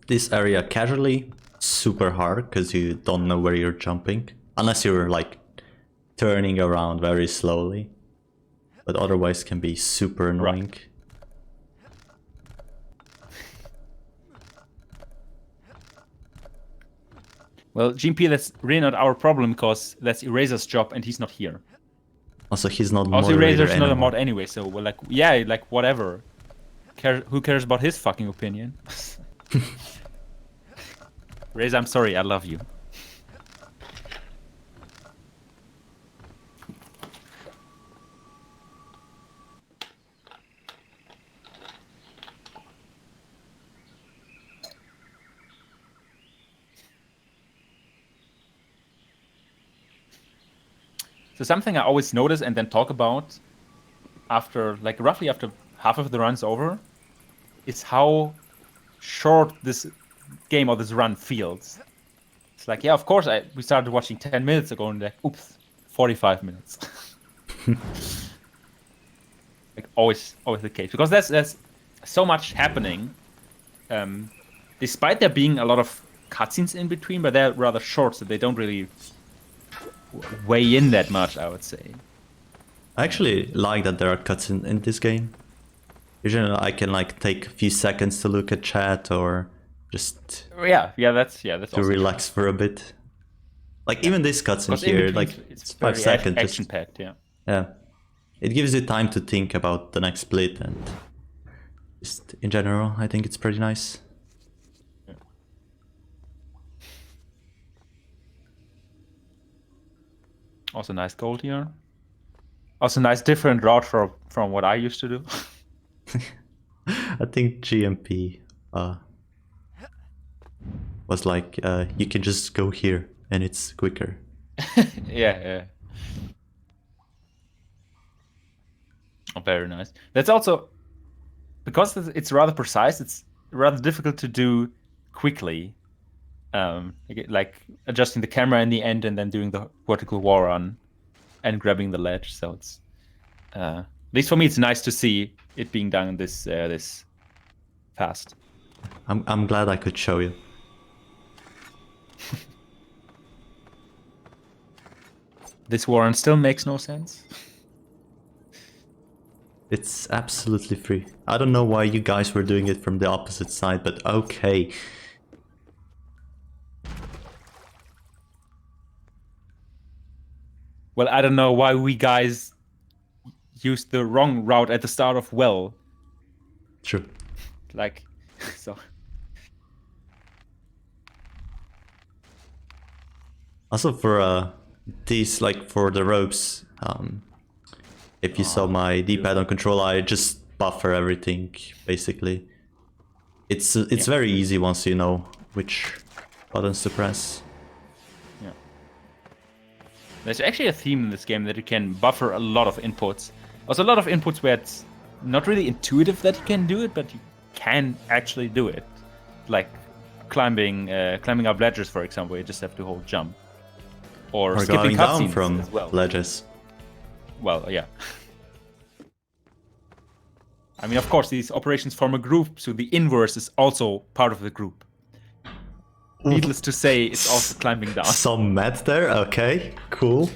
This area casually super hard because you don't know where you're jumping, unless you're like turning around very slowly, but otherwise can be super annoying. Well, GMP, that's really not our problem because that's Eraser's job and he's not here. Also, he's not Also, moderator Eraser's not a anymore. mod anyway, so we're like, yeah, like whatever. Who cares about his fucking opinion? Reza, I'm sorry, I love you. So something I always notice and then talk about after, like roughly after half of the run's over, is how short this game or this run feels. It's like, yeah, of course, we started watching 10 minutes ago and like, oops, 45 minutes. Like always the case, because there's so much happening. Despite there being a lot of cutscenes in between, but they're rather short, so they don't really weigh in that much, I would say. I actually like that there are cuts in this game. Usually I can like take a few seconds to look at chat or just that's to also relax for a bit. Like even this cutscene in here, between, like it's 5 very seconds. action packed. Yeah, it gives you time to think about the next split, and just in general, I think it's pretty nice. Also nice gold here. Also nice different route from what I used to do. I think GMP was like, you can just go here and it's quicker. Yeah. Oh, very nice. That's also, because it's rather precise, it's rather difficult to do quickly. Like adjusting the camera in the end and then doing the vertical wall run and grabbing the ledge. So it's, at least for me, it's nice to see it being done this fast. I'm glad I could show you. This warrant still makes no sense. It's absolutely free. I don't know why you guys were doing it from the opposite side, but okay. Well, I don't know why we guys used the wrong route at the start of well. True. Like, so. Also for these, like for the ropes, if you saw my D-pad on control, I just buffer everything basically. It's very easy once you know which buttons to press. Yeah. There's actually a theme in this game that you can buffer a lot of inputs. Also a lot of inputs where it's not really intuitive that you can do it, but you can actually do it. Like climbing up ledges, for example, you just have to hold jump. Or skipping going down cutscenes from as well. ledges. Well, yeah. I mean, of course, these operations form a group, so the inverse is also part of the group. Needless to say, it's also climbing down. Some math there, okay, cool.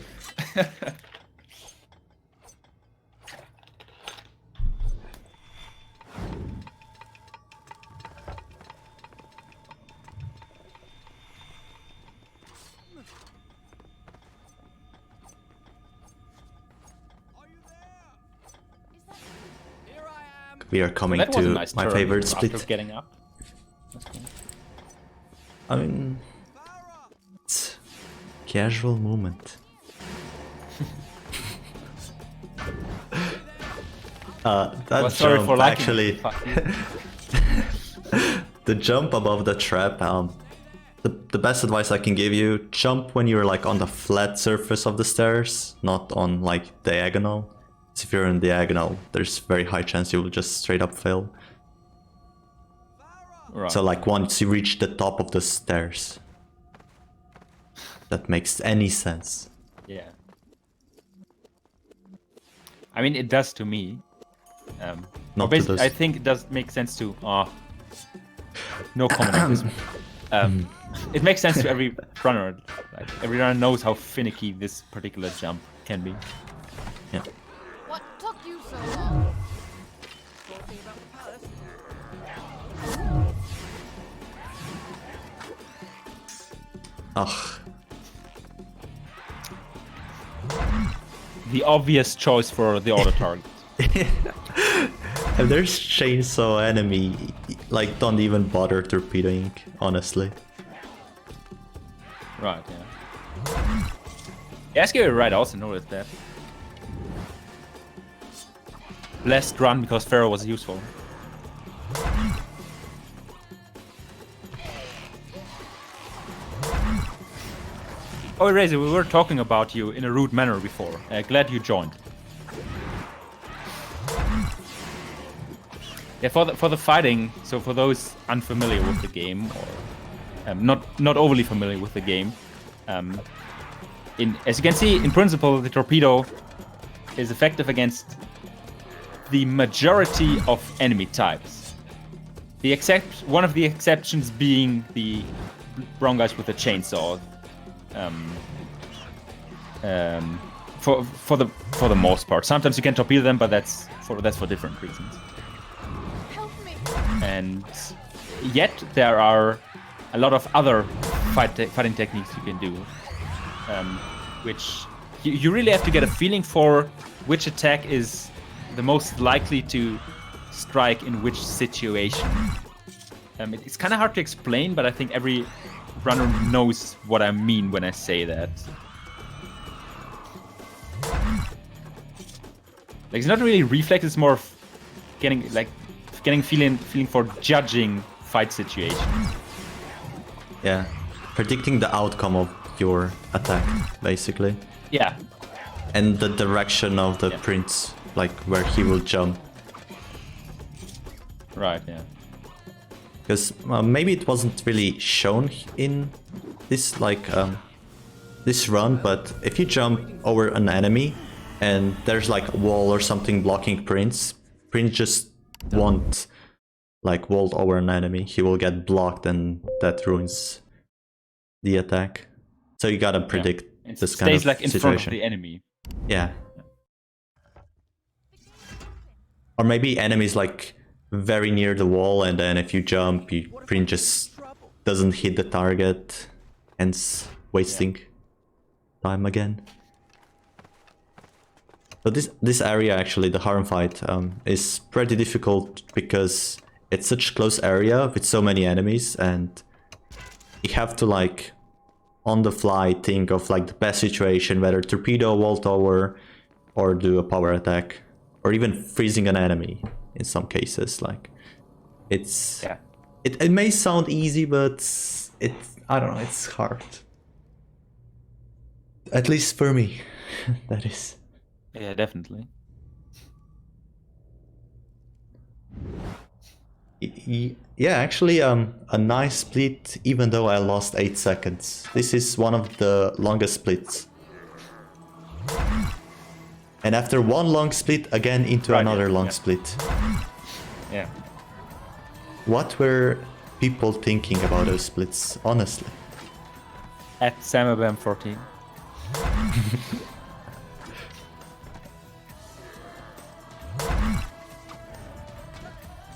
We are coming That was a to nice my turn favorite after split. getting up. That's cool. I mean, it's casual movement. That sorry jump for liking actually, the jump above the trap. The best advice I can give you: jump when you're like on the flat surface of the stairs, not on like diagonal. If you're in diagonal, there's very high chance you will just straight up fail. Right. So like once you reach the top of the stairs. That makes any sense. Yeah. I mean, it does to me. Not Or to those. I think it does make sense to... no comment on this one. It makes sense to every runner. Like, every runner knows how finicky this particular jump can be. Yeah. What took you so long? Ugh. The obvious choice for the auto target. If there's chainsaw enemy, like don't even bother torpedoing, honestly. Right, yeah. Yeah, Scary Right, I also noticed that. Blessed Run because Pharaoh was useful. Oh, Razor, we were talking about you in a rude manner before. Glad you joined. Yeah, for the fighting, so for those unfamiliar with the game, or not overly familiar with the game, as you can see, in principle, the torpedo is effective against the majority of enemy types. One of the exceptions being the brown guys with the chainsaw. For the most part, sometimes you can torpedo them, but that's for different reasons. Help me. And yet there are a lot of other fighting techniques you can do, which you really have to get a feeling for which attack is the most likely to strike in which situation. It's kind of hard to explain, but I think every runner knows what I mean when I say that. Like, it's not really reflex, it's more of getting feeling for judging fight situations. Yeah, predicting the outcome of your attack, basically. Yeah. And the direction of the prince, like where he will jump. Right, yeah. Because maybe it wasn't really shown in this this run, but if you jump over an enemy and there's like a wall or something blocking Prince just won't like vault over an enemy. He will get blocked and that ruins the attack. So you gotta predict this kind of stays like in situation. front of the enemy. Yeah. Or maybe enemies like very near the wall, and then if you jump, Prince just doesn't hit the target, hence wasting time again. But this area, actually, the harm fight, is pretty difficult because it's such a close area with so many enemies, and you have to like on the fly think of like the best situation, whether torpedo, vault over, or do a power attack, or even freezing an enemy in some cases. Like it's it may sound easy, but I don't know, it's hard. At least for me, that is. Yeah, definitely. Yeah, actually, a nice split, even though I lost 8 seconds. This is one of the longest splits. And after one long split, again into another long split. Yeah. What were people thinking about those splits, honestly? At SamABM14.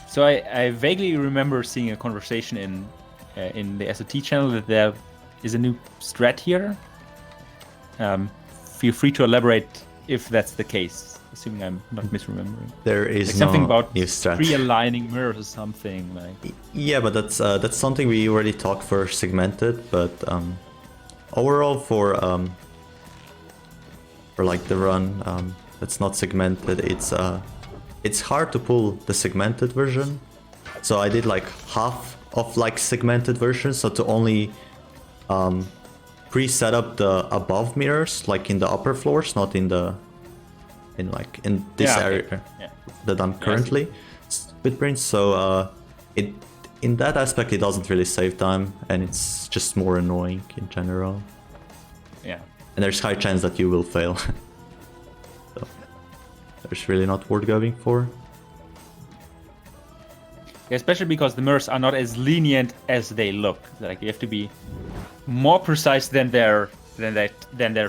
So I vaguely remember seeing a conversation in the SOT channel that there is a new strat here. Feel free to elaborate if that's the case, assuming I'm not misremembering. There is like something no about new strat. realigning mirrors or something like. Yeah, but that's something we already talked for segmented. But overall for like the run that's not segmented, it's hard to pull the segmented version. So I did like half of like segmented version, so to only pre-set up the above mirrors, like in the upper floors, not in this area that I'm currently with Prince. So in that aspect it doesn't really save time, and it's just more annoying in general. Yeah. And there's high chance that you will fail. So there's really not worth going for. Yeah, especially because the mirrors are not as lenient as they look. Like you have to be more precise than their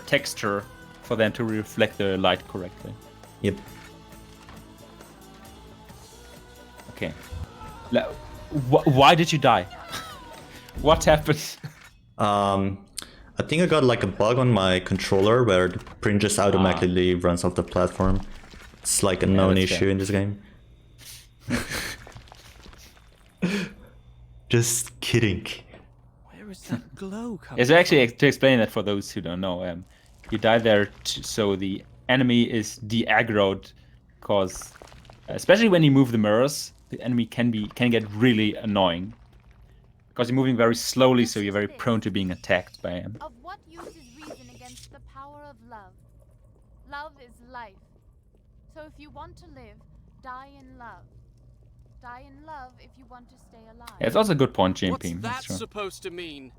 texture for them to reflect the light correctly. Yep. Okay. Why did you die? What happened? I think I got like a bug on my controller where the print just automatically runs off the platform. It's like a known issue in this game. Just kidding. is that glow coming Yeah, so actually, to explain that for those who don't know, you die there so the enemy is de-aggroed, because especially when you move the mirrors, the enemy can get really annoying. Because you're moving very slowly, so you're very prone to being attacked by him. Of what use is reason against the power of love? Love is life. So if you want to live, die in love. Die in love if you want to stay alive. Yeah, it's also a good point, What's JMP. that That's true. supposed to mean?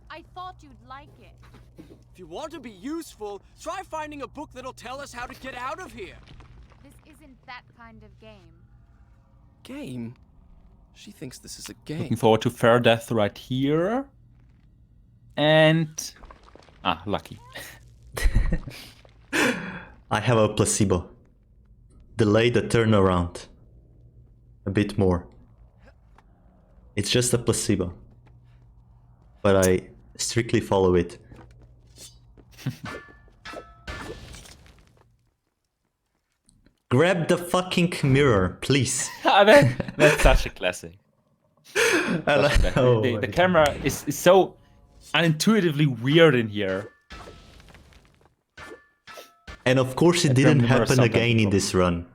I thought you'd like it. If you want to be useful, try finding a book that'll tell us how to get out of here. This isn't that kind of game. Game? She thinks this is a Looking game. forward to fair death right here. And... lucky. I have a placebo. Delay the turnaround. A bit more. It's just a placebo. But I strictly follow it. Grab the fucking mirror, please. That's such a classic. Oh The my camera is so unintuitively weird in here. And of course it And didn't from the mirror happen sometimes again in before. this run.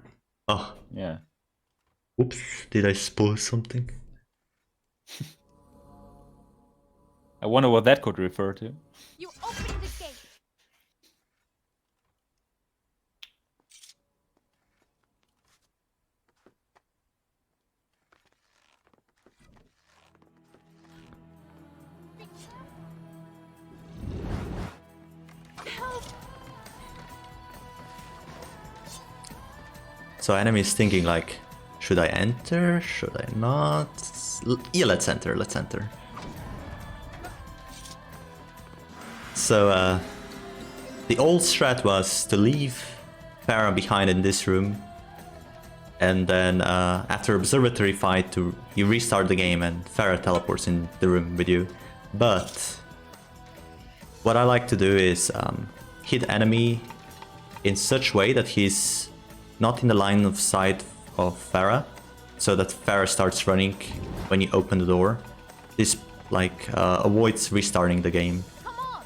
Oh, Yeah. oops, did I spoil something? I wonder what that could refer to. You open the gate. Help! So enemy is thinking like, should I enter? Should I not? Yeah, let's enter, let's enter. So the old strat was to leave Farah behind in this room, and then after observatory fight you restart the game and Farah teleports in the room with you. But what I like to do is hit enemy in such way that he's not in the line of sight of Farah, so that Farah starts running when you open the door. This like avoids restarting the game. Come on!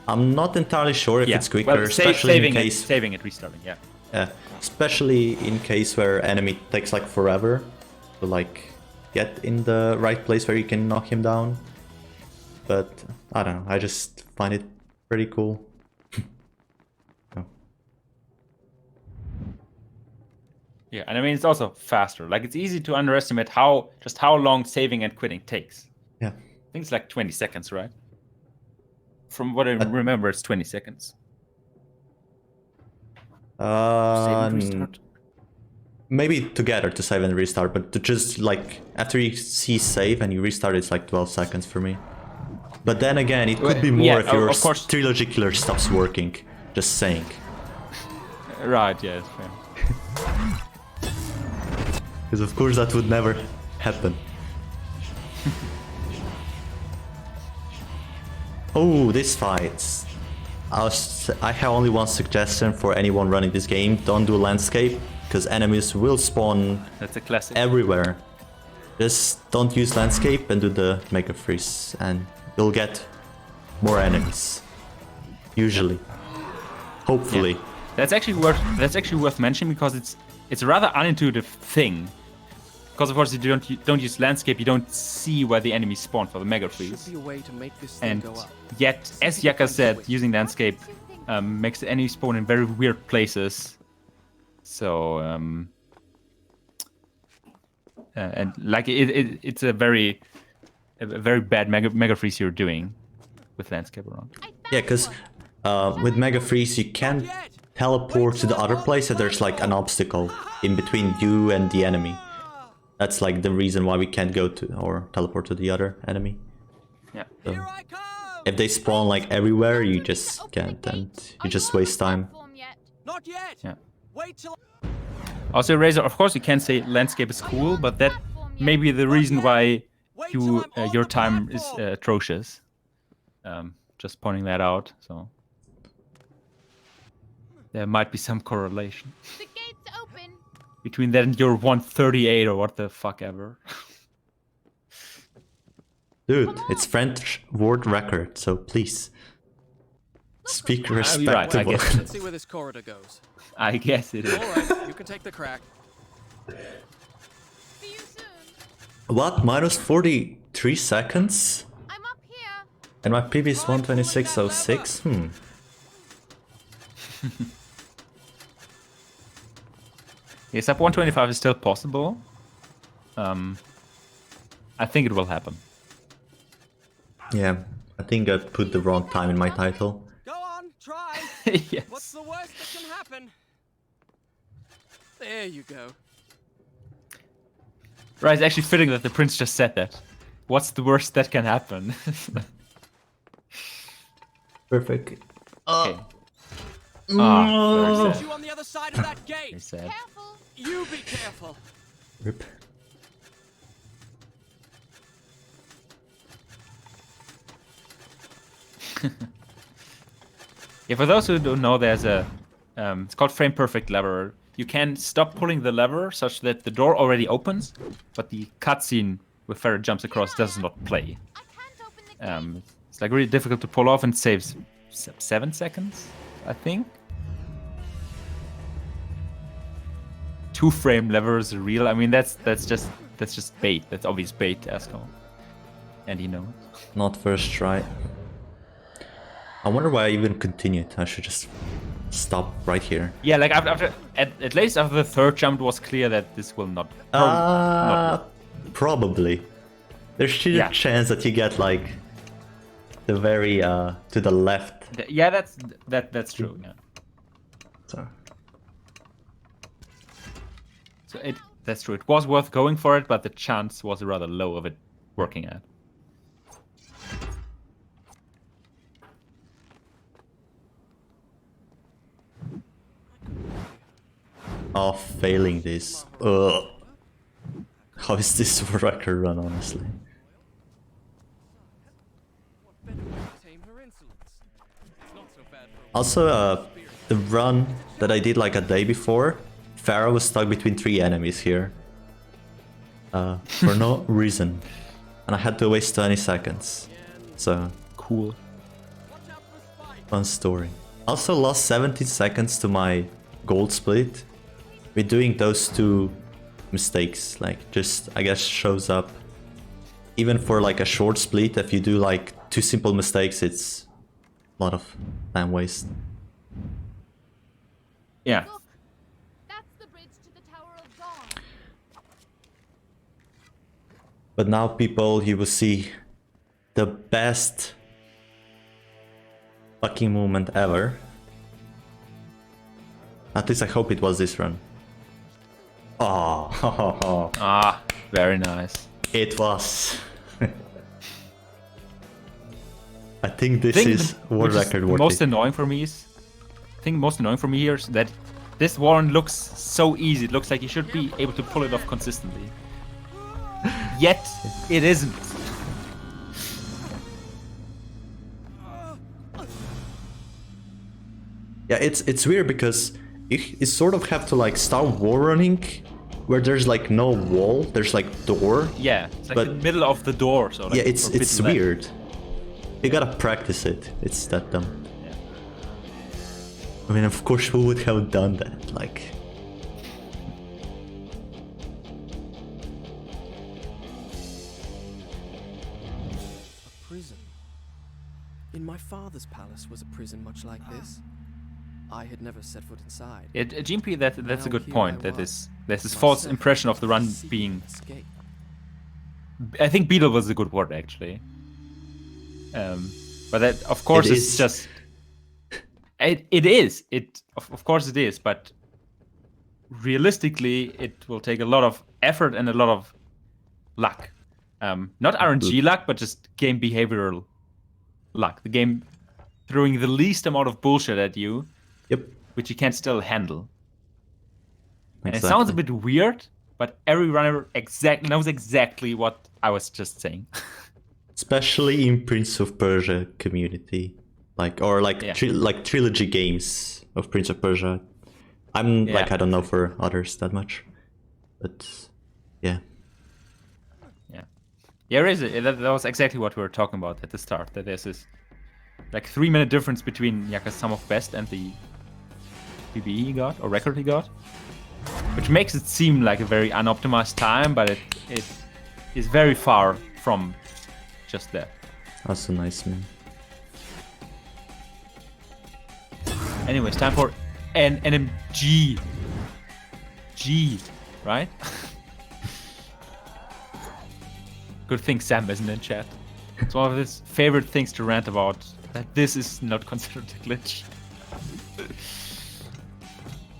I'm not entirely sure if it's quicker, well, especially in case saving it, restarting, yeah. especially in case where enemy takes like forever to like get in the right place where you can knock him down. But I don't know, I just find it pretty cool. Oh. Yeah, and I mean, it's also faster. Like, it's easy to underestimate how long saving and quitting takes. Yeah. I think it's like 20 seconds, right? From what I remember, it's 20 seconds. Save and restart. Maybe together to save and restart, but to just like after you see save and you restart, it's like 12 seconds for me. But then again, it could be more Yeah, if your of course. trilogy killer stops working. Just saying. Right, yeah, it's fair. Because of course that would never happen. Oh, this fight. I have only one suggestion for anyone running this game. Don't do landscape, because enemies will spawn That's a classic. everywhere. Just don't use landscape and do the Mega Freeze, and you'll get more enemies. Usually. Hopefully. Yeah. That's actually worth mentioning, because it's a rather unintuitive thing. Because of course you don't use landscape, you don't see where the enemies spawn for the Mega Freeze. Should be a way to make this thing And go up. yet, as Yaka said, using landscape makes the enemy spawn in very weird places. So and like it's a very bad Mega Freeze you're doing with landscape around. Yeah, because with Mega Freeze you can teleport to the other place if there's like an obstacle in between you and the enemy. That's like the reason why we can't go to or teleport to the other enemy. Yeah. So if they spawn like everywhere, you just can't, and you just waste time. Not yet. Yeah. Wait till. Also, Razor, of course you can say landscape is cool, but that may be the reason why your time is atrocious. Just pointing that out. So there might be some correlation The gate's open. between that and your 138 or what the fuck ever. Dude, it's French world record, so please. Speak you're right, I respectable. guess. Let's see where this corridor goes. I guess it is. All right, you can take the crack. See you soon. What? Minus 43 seconds? I'm up here. And my PB is 126.06? Yeah, sub 125 is still possible. I think it will happen. Yeah, I think I put the wrong time in my title. Go on, try. Yes. What's the worst that can happen? There you go. Right, it's actually fitting that the prince just said that. What's the worst that can happen? Perfect. Okay. Very sad. You on the other side of that Very gate. sad. Careful. You be careful. Rip. Yeah, for those who don't know, there's a it's called frame perfect lever. You can stop pulling the lever such that the door already opens, but the cutscene with Farrah jumps across does not play. I can't open the gate. It's like really difficult to pull off and saves 7 seconds, I think. 2-frame levers are real. I mean, that's just bait. That's obvious bait, Asco. And he knows. Not first try. I wonder why I even continued. I should just stop right here. Yeah, like after at least after the third jump, it was clear that this will not. not Probably. There's still Yeah. a chance that you get like the very to the left. yeah, that's true. Yeah. So So that's true. It was worth going for it, but the chance was rather low of it working out. oh, failing this. Ugh. How is this record run, honestly? What better way to tame her insolence? It's not so bad for a Also, the run that I did like a day before, Farrah was stuck between 3 enemies here. For no reason. And I had to waste 20 seconds. So, Cool. fun story. Also lost 17 seconds to my gold split. With doing those 2 mistakes. Like, just, I guess, shows up. Even for like a short split, if you do like 2 simple mistakes, it's a lot of time waste. Yeah. Look, that's the bridge to the Tower of Dawn. But now, people, you will see the best fucking moment ever. At least I hope it was this run. Oh, Ah, very nice. it was. I think this is world record the worthy. most annoying for me is. I think most annoying for me here is that this Warren looks so easy. It looks like you should be able to pull it off consistently. Yet it isn't. Yeah, it's weird because you sort of have to like start wall running where there's like no wall, there's like door. Yeah, it's like But- the middle of the door. So like, Yeah, or it's bit left. weird. You gotta practice it. It's that dumb. Yeah. I mean, of course, who would have done that? Like, A prison. In my father's palace was a prison much like this. I had never set foot inside. Yeah, GMP, that's a Now good here point. I That was, is there's this false myself, impression of the run seeking being. escape. I think beetle was a good word actually. But that of course It it's is. just. It is. Of course it is, but realistically, it will take a lot of effort and a lot of luck. Not RNG luck, but just game behavioral luck. The game throwing the least amount of bullshit at you, yep. which you can still handle. And it Exactly. sounds a bit weird, but every runner knows exactly what I was just saying. Especially in Prince of Persia community, like Yeah. trilogy games of Prince of Persia. I'm like, Yeah. I don't know for others that much, but yeah. Yeah. Yeah, there is. That was exactly what we were talking about at the start. That there's this like 3-minute difference between Yaka's sum of best and the PB he got or record he got, which makes it seem like a very unoptimized time, but it is very far from just that. Also nice, man. Anyways, time for an NMG. G, right? Good thing Sam isn't in chat. It's one of his favorite things to rant about, that this is not considered a glitch.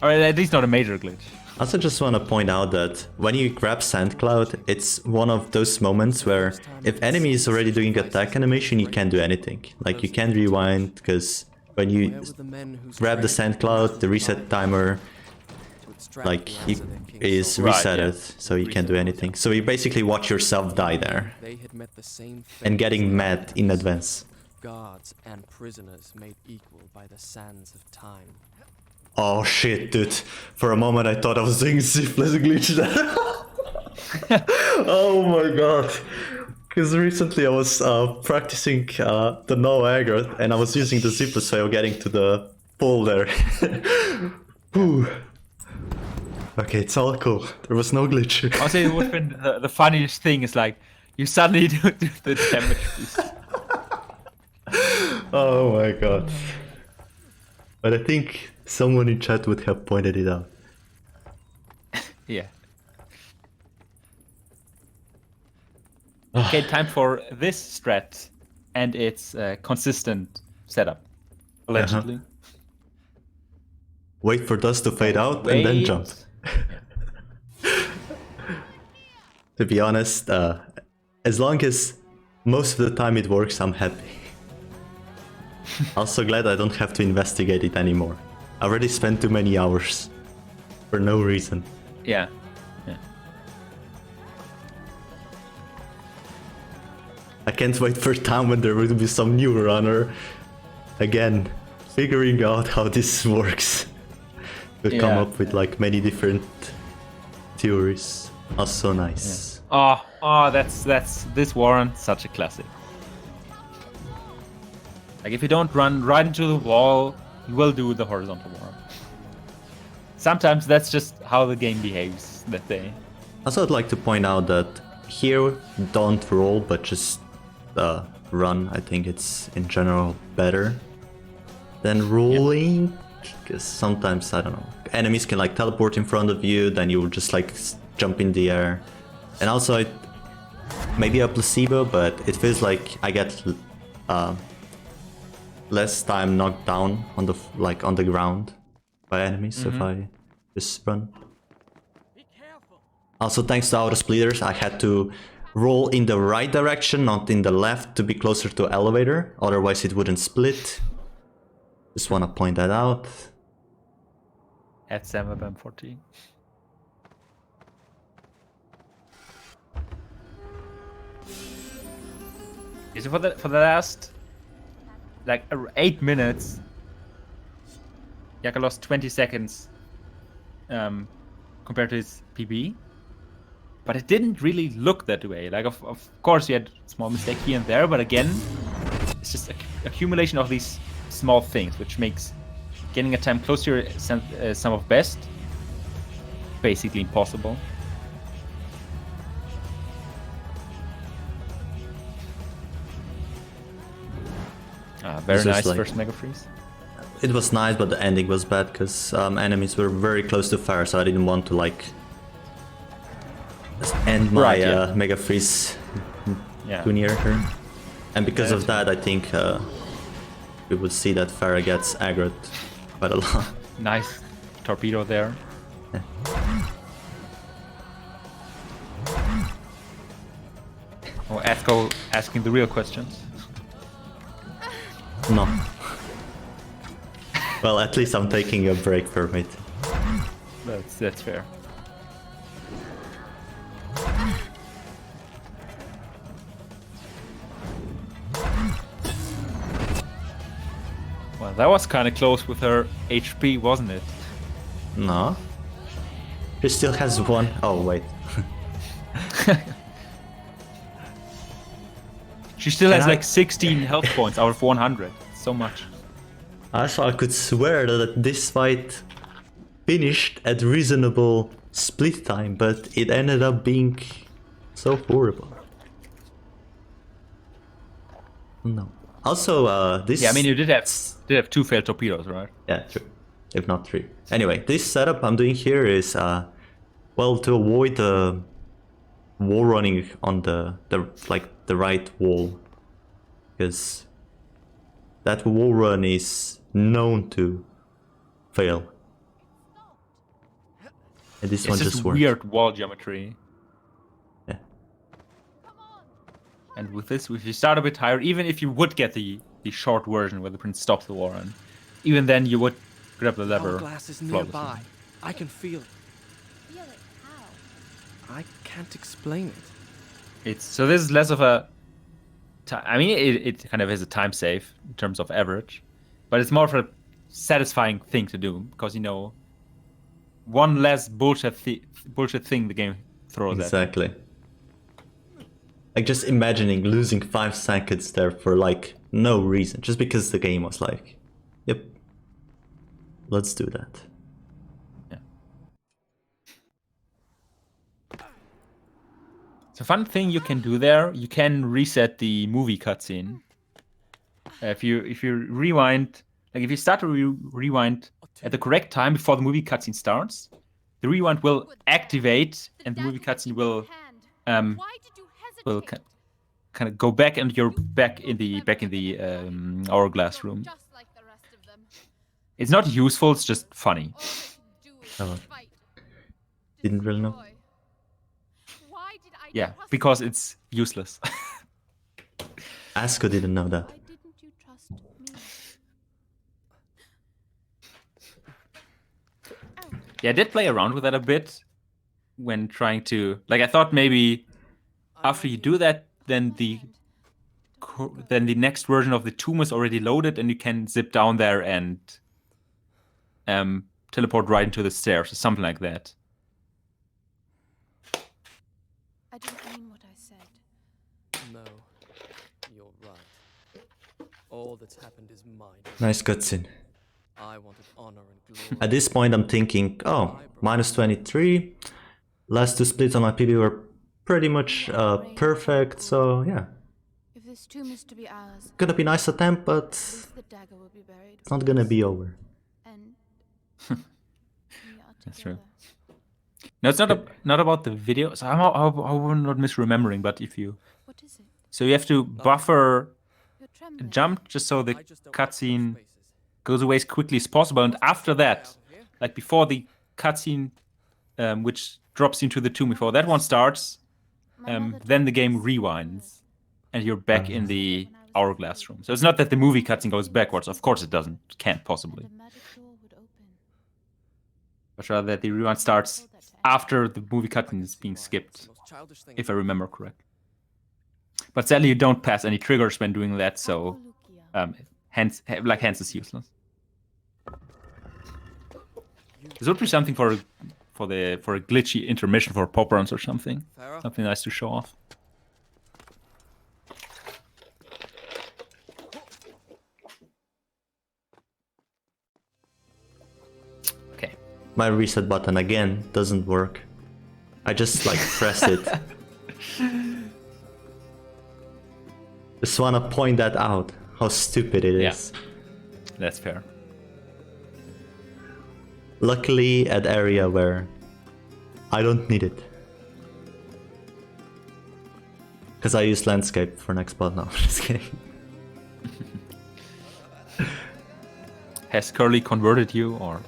Or at least not a major glitch. I also just want to point out that when you grab Sand Cloud, it's one of those moments where if enemy is already doing attack animation, you can't do anything. Like you can't rewind, because when you grab the Sand Cloud, the reset timer like is resetted, so you can't do anything. So you basically watch yourself die there and getting mad in advance. Guards and prisoners made equal by the sands of time. Oh shit, dude. For a moment I thought I was doing Zipless glitch there. Oh my god. Because recently I was practicing the no aggro and I was using the Zipless way of getting to the pole there. Whew. Okay, it's all cool. There was no glitch. I'll say it would have been the funniest thing is like, you suddenly do the damage boost. Oh my god. But I think someone in chat would have pointed it out. Yeah. Okay, time for this strat and its consistent setup. Allegedly. Wait for dust to fade out and then jump. To be honest, as long as most of the time it works, I'm happy. Also glad I don't have to investigate it anymore. I already spent too many hours for no reason. Yeah. Yeah. I can't wait for a time when there will be some new runner again figuring out how this works. We'll come up with like many different theories. Also nice. Yeah. Oh, that's this Warren, such a classic. Like if you don't run right into the wall, you will do the horizontal Warren. Sometimes that's just how the game behaves that day. Also, I'd like to point out that here, don't roll, but just run. I think it's in general better than rolling, because sometimes, I don't know, enemies can like teleport in front of you, then you will just like jump in the air. And also, maybe a placebo, but it feels like I get less time knocked down on the ground by enemies if I just run. Also, thanks to auto splitters, I had to roll in the right direction, not in the left, to be closer to elevator. Otherwise, it wouldn't split. Just want to point that out. At SamABAM14. So for the last like 8 minutes, Yaka lost 20 seconds compared to his PB, but it didn't really look that way. Like of course he had a small mistake here and there, but again, it's just accumulation of these small things, which makes getting a time close to your sum of best basically impossible. Very nice like, first Mega Freeze. It was nice, but the ending was bad because enemies were very close to fire, so I didn't want to like end my Mega Freeze too near her. And because of that, I think we would see that Farah gets aggroed quite a lot. Nice torpedo there. Yeah. Oh, Echo asking the real questions. No. Well, at least I'm taking a break from it. That's fair. Well, that was kind of close with her HP, wasn't it? No. She still has one. Oh, wait. She still has And like 16 health points out of 100. So much. I could swear that this fight finished at reasonable split time, but it ended up being so horrible. No. Also, this... Yeah, I mean, you did have 2 failed torpedoes, right? Yeah, true. If not 3. Anyway, this setup I'm doing here is, well, to avoid the wall running on the right wall. Because that wall run is known to fail. And this one It's just just works. weird wall geometry. Yeah. And with this, if you start a bit higher, even if you would get the short version where the prince stops the war run, even then you would grab the lever. Hourglass is flawlessly. nearby. I can feel it. Feel it how? I can't explain it. So this is less of a I mean, it kind of is a time save in terms of average, but it's more of a satisfying thing to do because, you know, one less bullshit thing the game throws at you. Exactly. Like, just imagining losing 5 seconds there for, like, no reason. Just because the game was like, yep, let's do that. Yeah. So fun thing you can do there, you can reset the movie cutscene. If you rewind, like if you start to rewind at the correct time before the movie cutscene starts, the rewind will activate and the movie cutscene will Why did you hesitate? kind of go back and you're back in the hourglass room. Just like the rest of them. It's not useful, it's just funny. All they do is Oh. fight. Didn't really know. Destroy. Why did I Yeah, trust because you? it's useless. Asko didn't know that. Why didn't you trust me? Yeah, I did play around with that a bit when trying to, like, I thought maybe after you do that, then the next version of the tomb is already loaded and you can zip down there and teleport right into the stairs or something like that. I didn't mean what I said. No, you're right. All that's happened is mine. Nice cutscene. I wanted honor and glory. At this point I'm thinking, oh, minus 23. Last 2 splits on my PB were pretty much perfect, so yeah. If this tomb is to be ours, Gonna be nice attempt, but the dagger will be buried. it's not gonna be over. And we are That's true. together. No, it's not about the video. So I'm not misremembering, but if you... What is it? So you have to buffer You're a trembling. jump just so the I just don't like cutscene spaces. goes away as quickly as possible. And after that, like before the cutscene, which drops into the tomb, before that one starts, My mother then the told game us rewinds and you're back in the hourglass room. So it's not that the movie cutscene goes backwards. Of course it doesn't. Can't possibly. and a magic door would open. But rather that the rewind starts after the movie cutscene is being skipped, Most childish thing if I remember correct. But sadly, you don't pass any triggers when doing that, so hence is useless. This would be something for a glitchy intermission for pop runs or something. Farah? Something nice to show off. Okay. My reset button again doesn't work. I just like press it. Just wanna point that out, how stupid it Yeah. is. That's fair. Luckily at area where I don't need it. Because I use landscape for next spot now. Just kidding. Has Curly converted you, or?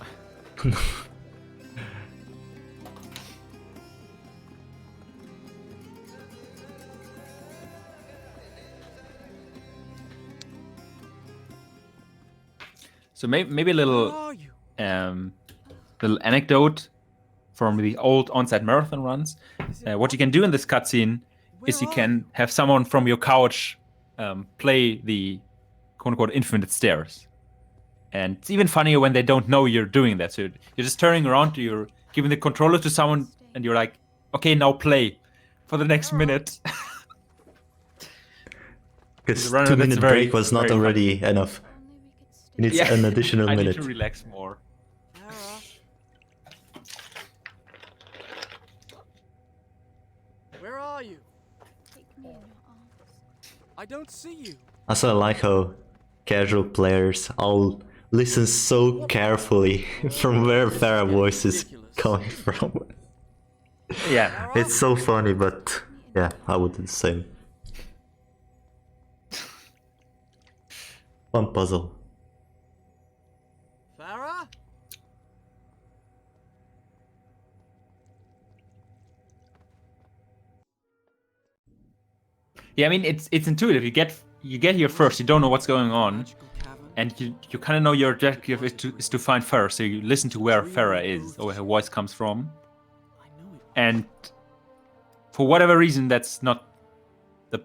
So maybe a Where little are you? little anecdote from the old on-site marathon runs. What you can do in this cutscene is you can have someone from your couch play the quote-unquote infinite stairs. And it's even funnier when they don't know you're doing that. So you're just turning around, you're giving the controller to someone, and you're like, okay, now play for the next minute. Because Runner, 2 that's minute very- break was not very already enough. Only we could stay. It needs an additional I need minute. to relax more. Farah? Where are you? Take me in your arms. I don't see you. Also, I like how casual players all listen so carefully from where Farah voice is coming from. Yeah. It's so funny, but yeah, I would do the same. Fun puzzle. Farah? Yeah, I mean it's intuitive. You get here first, you don't know what's going on, Magical cavern? and you kind of know your objective is to find Farah. So you listen to where Farah is or where her voice comes from, I know it. and for whatever reason, that's not the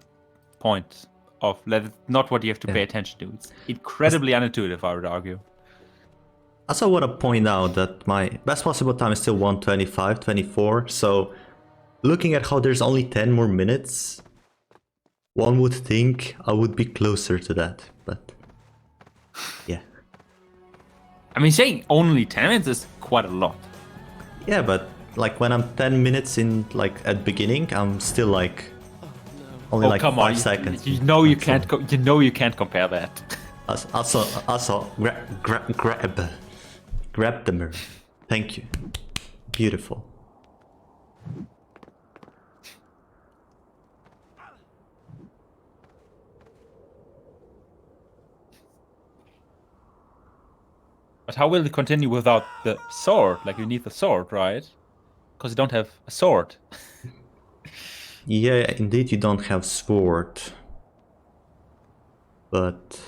point of not what you have to pay Yeah. attention to. It's incredibly unintuitive, I would argue. I also want to point out that my best possible time is still 1:25, 24. So looking at how there's only 10 more minutes, one would think I would be closer to that, but yeah. I mean, saying only 10 minutes is quite a lot. Yeah, but like when I'm 10 minutes in, like at beginning, I'm still like only like come 5 on, seconds. you know you can't you can't compare that. Also, grab the mirror. Thank you. Beautiful. But how will it continue without the sword? Like you need the sword, right? Because you don't have a sword. Yeah, indeed, you don't have sword, but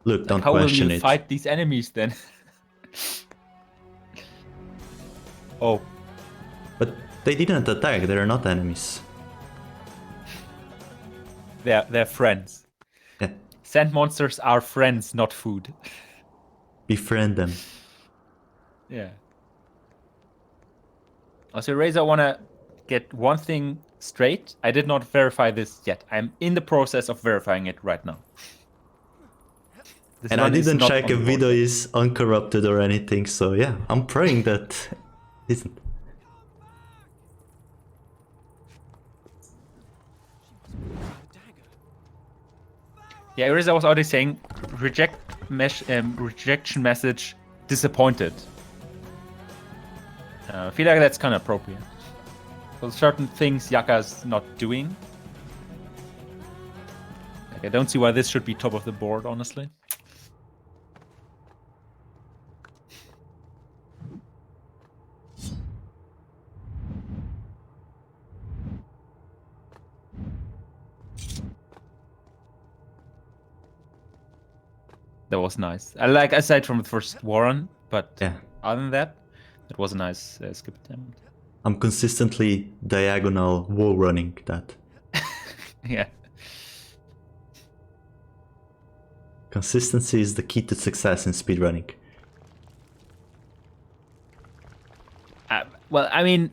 look, don't How will question you it. fight these enemies then? Oh, But they didn't attack. They're not enemies. they're friends. Yeah, Sand monsters are friends, not food. befriend them. Yeah. Also, Razor, I want to get one thing straight. I did not verify this yet. I'm in the process of verifying it right now. This And I run is didn't not check on if the video board. is uncorrupted or anything. So yeah, I'm praying that isn't. Yeah, Razor was already saying rejection message disappointed. I feel like that's kind of appropriate. For certain things Yaka's not doing. Like, I don't see why this should be top of the board, honestly. That was nice. I like aside from the first Warren, but Yeah, other than that, it was a nice skip attempt. I'm consistently diagonal wall running that. Yeah. Consistency is the key to success in speedrunning. Well, I mean,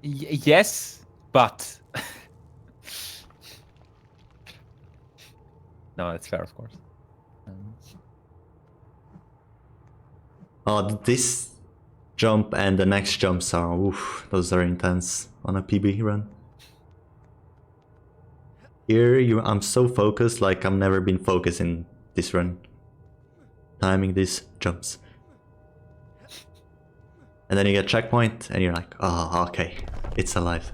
yes, but no, that's fair, of course. Oh, this jump and the next jumps are, oof, those are intense on a PB run. Here, I'm so focused, like I've never been focused in this run. Timing these jumps. And then you get checkpoint, and you're like, oh, okay, it's alive.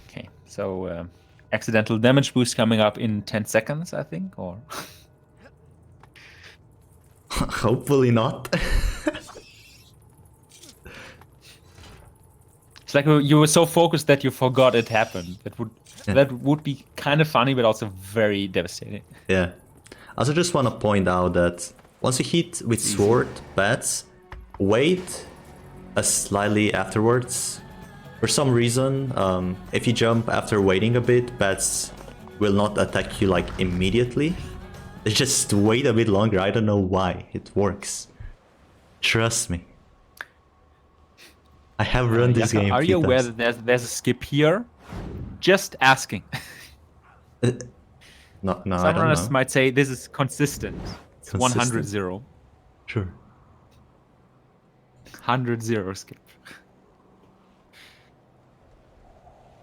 Okay, so accidental damage boost coming up in 10 seconds, I think, or Hopefully not. it's like you were so focused that you forgot it happened. Yeah. That would be kind of funny, but also very devastating. Yeah. I also just want to point out that once you hit with sword bats, wait slightly afterwards. For some reason, if you jump after waiting a bit, bats will not attack you like immediately. They just wait a bit longer. I don't know why. It works. Trust me. I have run this Yaka, game. are you few aware times. that there's a skip here? Just asking. No, I Some don't runners know. might say this is consistent. It's Consistent? 100-0. Sure. 100-0 skip.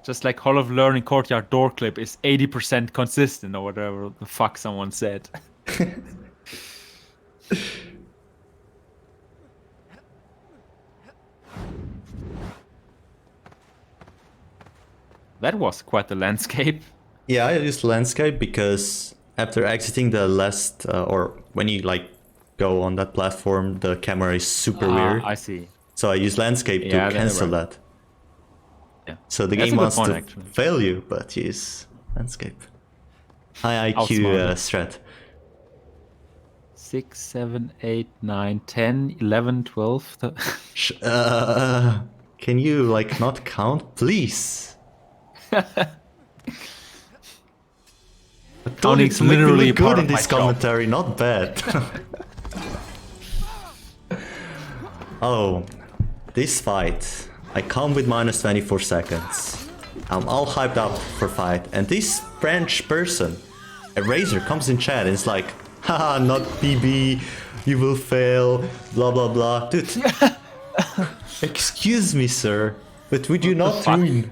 Just like Hall of Learning Courtyard door clip is 80% consistent or whatever the fuck someone said. That was quite the landscape. Yeah, I used landscape because after exiting the last, or when you like go on that platform, the camera is super weird. I see. So I use landscape Yeah, to then cancel right. that. Yeah. So the That's game a good wants point, to actually. fail you, but use landscape. High IQ Outsmart it. strat. 6, 7, 8, 9, 10, 11, 12. Can you like not count, please? Counting's to make me literally look part good of in this my job. commentary, not bad. Oh, this fight. I come with minus 24 seconds. I'm all hyped up for fight, and this French person, a Razor, comes in chat and is like, haha, not PB, you will fail, blah blah blah. Dude, excuse me, sir, but would you not fuck? ruin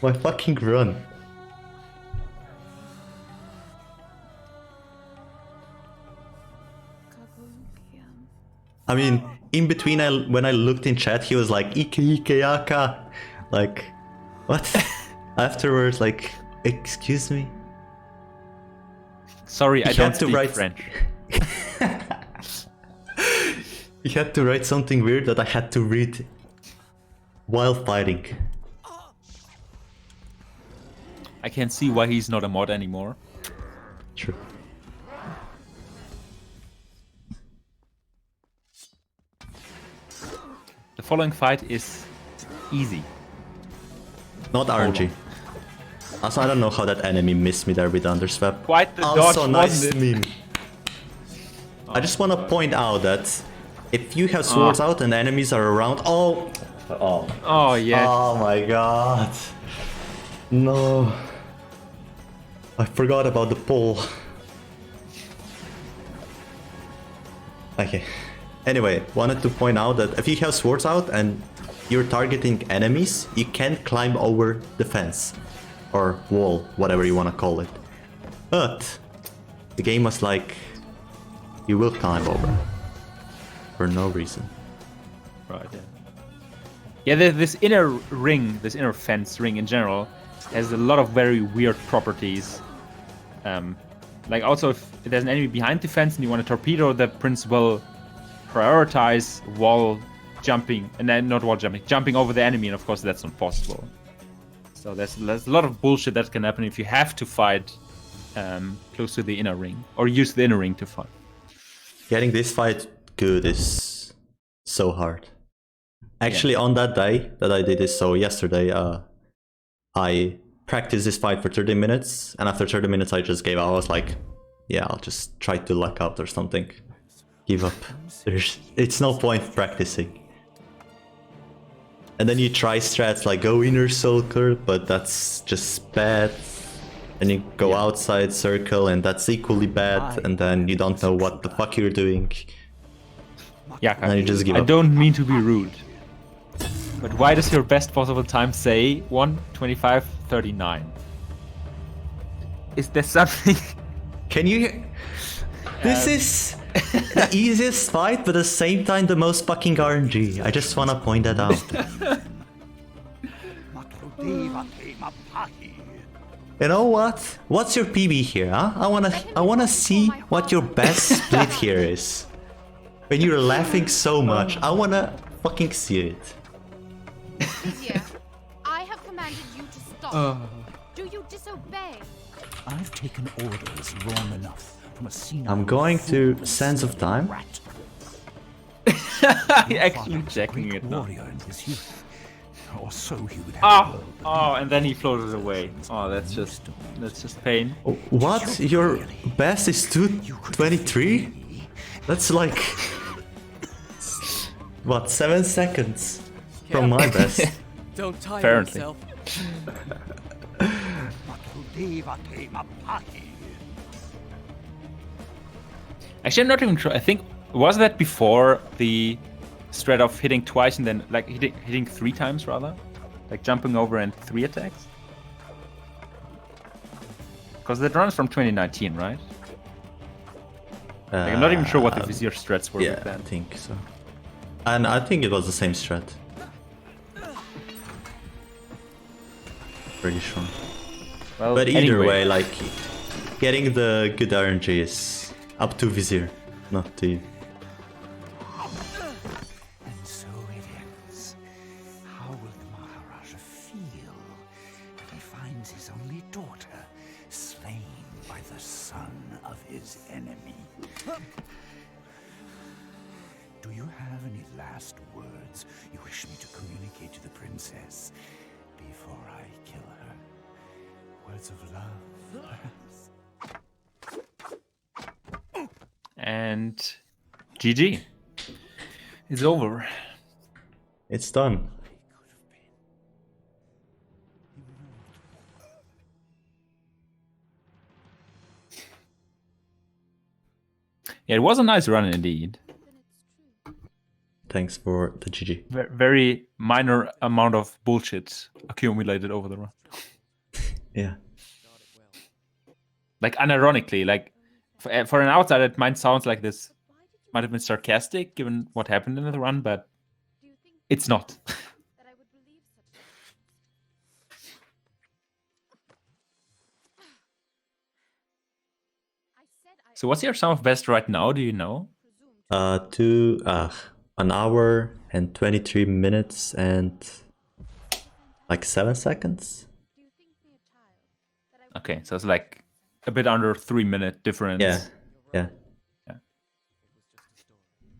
my fucking run? I mean, in between, when I looked in chat, he was like, Ike Ike Yaka. Like, what? Afterwards, like, excuse me? Sorry, I He don't had to speak write- French. He had to write something weird that I had to read while fighting. I can see why he's not a mod anymore. True. The following fight is easy. Not RNG. Also, I don't know how that enemy missed me there with Underswap. Quite the Also, dodge, nice wasn't it? meme. I just want to point out that if you have swords out and enemies are around, oh, Oh yeah. oh my god, no, I forgot about the pole. Okay. Anyway, wanted to point out that if you have swords out and you're targeting enemies, you can't climb over the fence or wall, whatever you want to call it. But the game was like, you will climb over for no reason. Right. Yeah. Yeah. This inner ring, this inner fence ring in general, has a lot of very weird properties. Like also, if there's an enemy behind the fence and you want to torpedo, the prince will prioritize wall jumping, and then not wall jumping, jumping over the enemy, and of course that's not possible. So there's a lot of bullshit that can happen if you have to fight close to the inner ring, or use the inner ring to fight. Getting this fight good is so hard. Actually, on that day that I did this, so yesterday, I practiced this fight for 30 minutes, and after 30 minutes I just gave up. I was like, yeah, I'll just try to luck out or something. Give up. It's no point practicing. And then you try strats like go inner circle, but that's just bad. And you go outside circle, and that's equally bad, and then you don't know what the fuck you're doing. Yeah, And you just give I up. don't mean to be rude, but why does your best possible time say 1:25:39? Is there something? Can you... This is the easiest fight, but at the same time the most fucking RNG. I just wanna point that out. You know what? What's your PB here, huh? I wanna see what your best split here is. When you're laughing so much, I wanna fucking see it. Vizier, I have commanded you to stop. Do you disobey? I've taken orders long enough from a senile I'm going to fool Sands of Time. rat. Actually checking Great it now. warrior in his youth, or so he would have. Oh, and then he floated away. Oh, that's just pain. What? Your best is 223? That's like... What, 7 seconds? from my best. Don't tire Apparently. yourself. Actually, I'm not even sure. I think was that before the strat of hitting twice and then like hitting 3 times rather, like jumping over and 3 attacks. Because that runs from 2019, right? Like, I'm not even sure what the Vizier strats were Yeah, back I then. think so. And I think it was the same strat. Pretty sure. Well, But either anyway, way, like, getting the good RNG is up to Vizier, not to you. And so it ends. How will the Maharaja feel when he finds his only daughter slain by the son of his enemy? Do you have any last words you wish me to communicate to the princess before I kill her? Words of love, perhaps? and GG. It's over. It's done. Yeah, it was a nice run indeed. Thanks for the GG. Very minor amount of bullshit accumulated over the run. Yeah. Like unironically, like for an outsider, it might sound like this might have been sarcastic given what happened in the run, but it's not. That I would believe such I said I So what's your sum of best right now? Do you know? An hour and 23 minutes and like 7 seconds. do you think me a child that I would Okay, so it's like a bit under 3-minute difference. Yeah. Yeah. Yeah.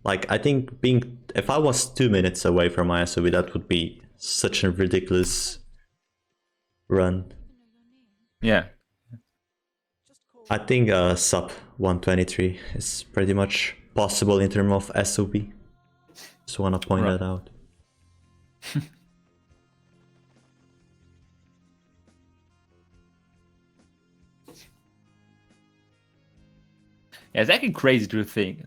Like, I think if I was 2 minutes away from my SOB, that would be such a ridiculous run. Yeah. I think sub 123 is pretty much possible in terms of SOB. Just want to point Right. that out. Yeah, it's actually crazy to think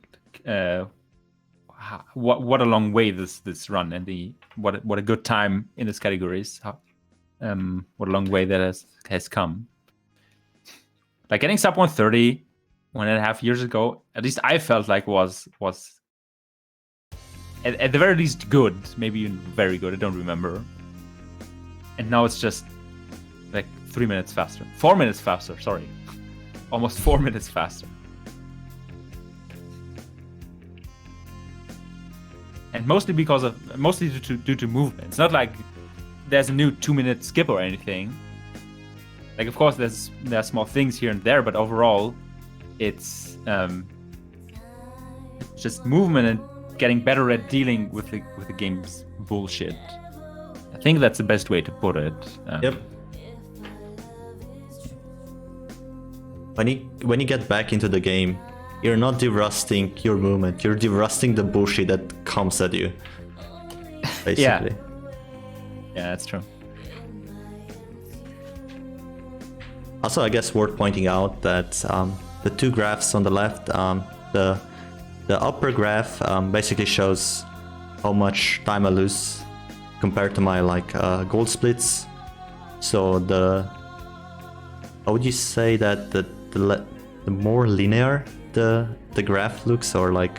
what a long way this run and what a good time in this category is. What a long way that has come. Like getting sub 130 1.5 years ago, at least I felt like was at the very least good, maybe even very good. I don't remember. And now it's just like 3 minutes faster, 4 minutes faster. Sorry, almost 4 minutes faster. And mostly due to movement. It's not like there's a new 2-minute skip or anything. Like, of course, there are small things here and there, but overall, it's just movement and getting better at dealing with the game's bullshit. I think that's the best way to put it. Yep. When you get back into the game, you're not derusting your movement, you're derusting the bullshit that comes at you. Basically. Yeah, that's true. Also, I guess worth pointing out that the 2 graphs on the left, the upper graph basically shows how much time I lose compared to my gold splits. So how would you say that the more linear the graph looks, or like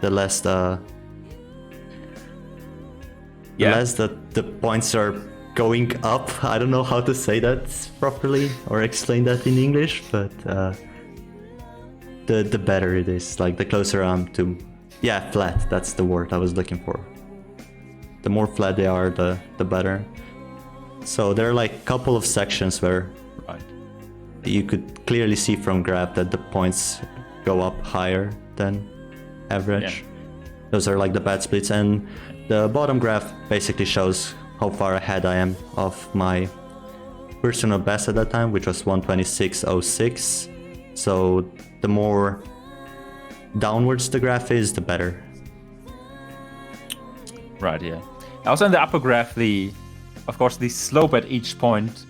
the less less the points are going up? I don't know how to say that properly or explain that in English, but the better it is. Like, the closer I'm to flat, that's the word I was looking for. The more flat they are, the better. So there are like a couple of sections where you could clearly see from graph that the points go up higher than average. Those are like the bad splits, and the bottom graph basically shows how far ahead I am of my personal best at that time, which was 126.06. So the more downwards the graph is, the better. Right, yeah. Also in the upper graph, of course, the slope at each point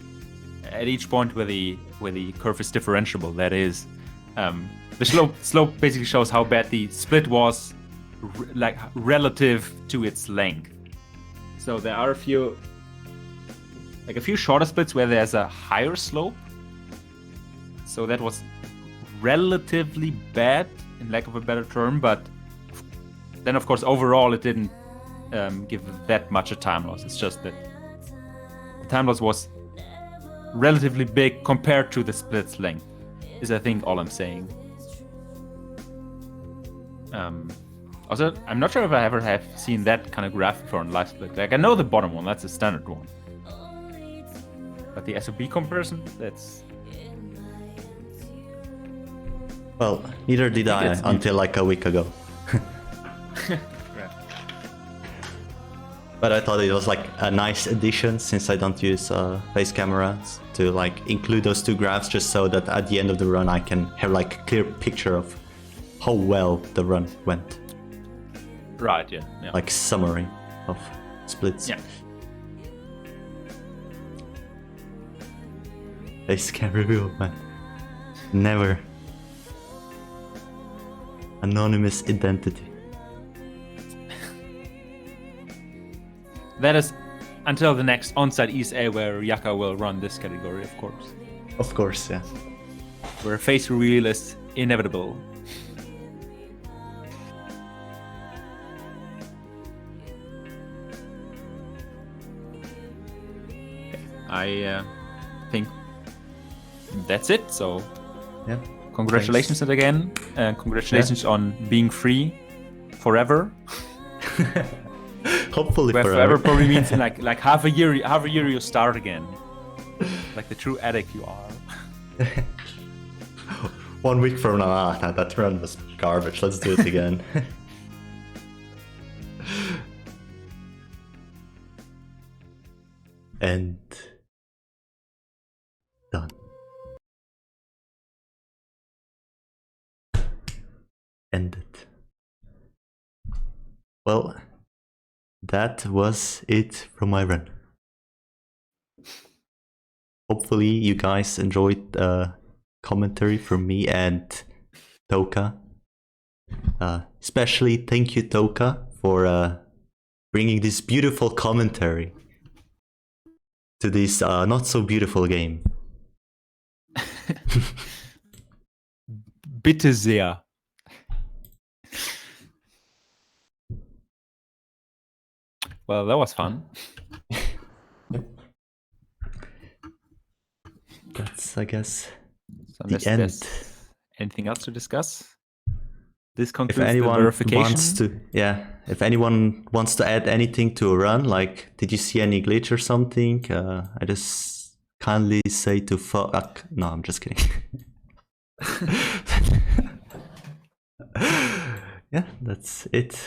where the curve is differentiable, that is, the slope basically shows how bad the split was, like relative to its length. So there are a few shorter splits where there's a higher slope. So that was relatively bad, in lack of a better term, but then of course overall it didn't give that much a time loss. It's just that the time loss was relatively big compared to the split's length, is I think all I'm saying. Also, I'm not sure if I ever have seen that kind of graph before in Live Split. Like, I know the bottom one, that's a standard one. But the SOB comparison, that's... Well, neither did I until like a week ago. But I thought it was like a nice addition, since I don't use face cameras, to like include those two graphs just so that at the end of the run I can have like a clear picture of how well the run went. Right, yeah. Like summary of splits. Yeah. Face cam reveal, man. Never. Anonymous identity. That is until the next on-site ESA where Yaka will run this category, of course. Of course, yeah. Where face reveal is inevitable. I think that's it. So, yeah. Congratulations Thanks. again. Congratulations on being free forever. Hopefully Where forever. probably means like half a year you start again. Like the true addict you are. 1 week from now, that run was garbage. Let's do it again. And done. Ended. Well, that was it from my run. Hopefully you guys enjoyed commentary from me and Toca. Especially thank you, Toca, for bringing this beautiful commentary to this not so beautiful game. Bitte sehr. Well, that was fun. That's, I guess, So the end. there's anything else to discuss? This If concludes the anyone verification. wants to, if anyone wants to add anything to a run, like, did you see any glitch or something? I just kindly say to fuck. No, I'm just kidding. Yeah, that's it.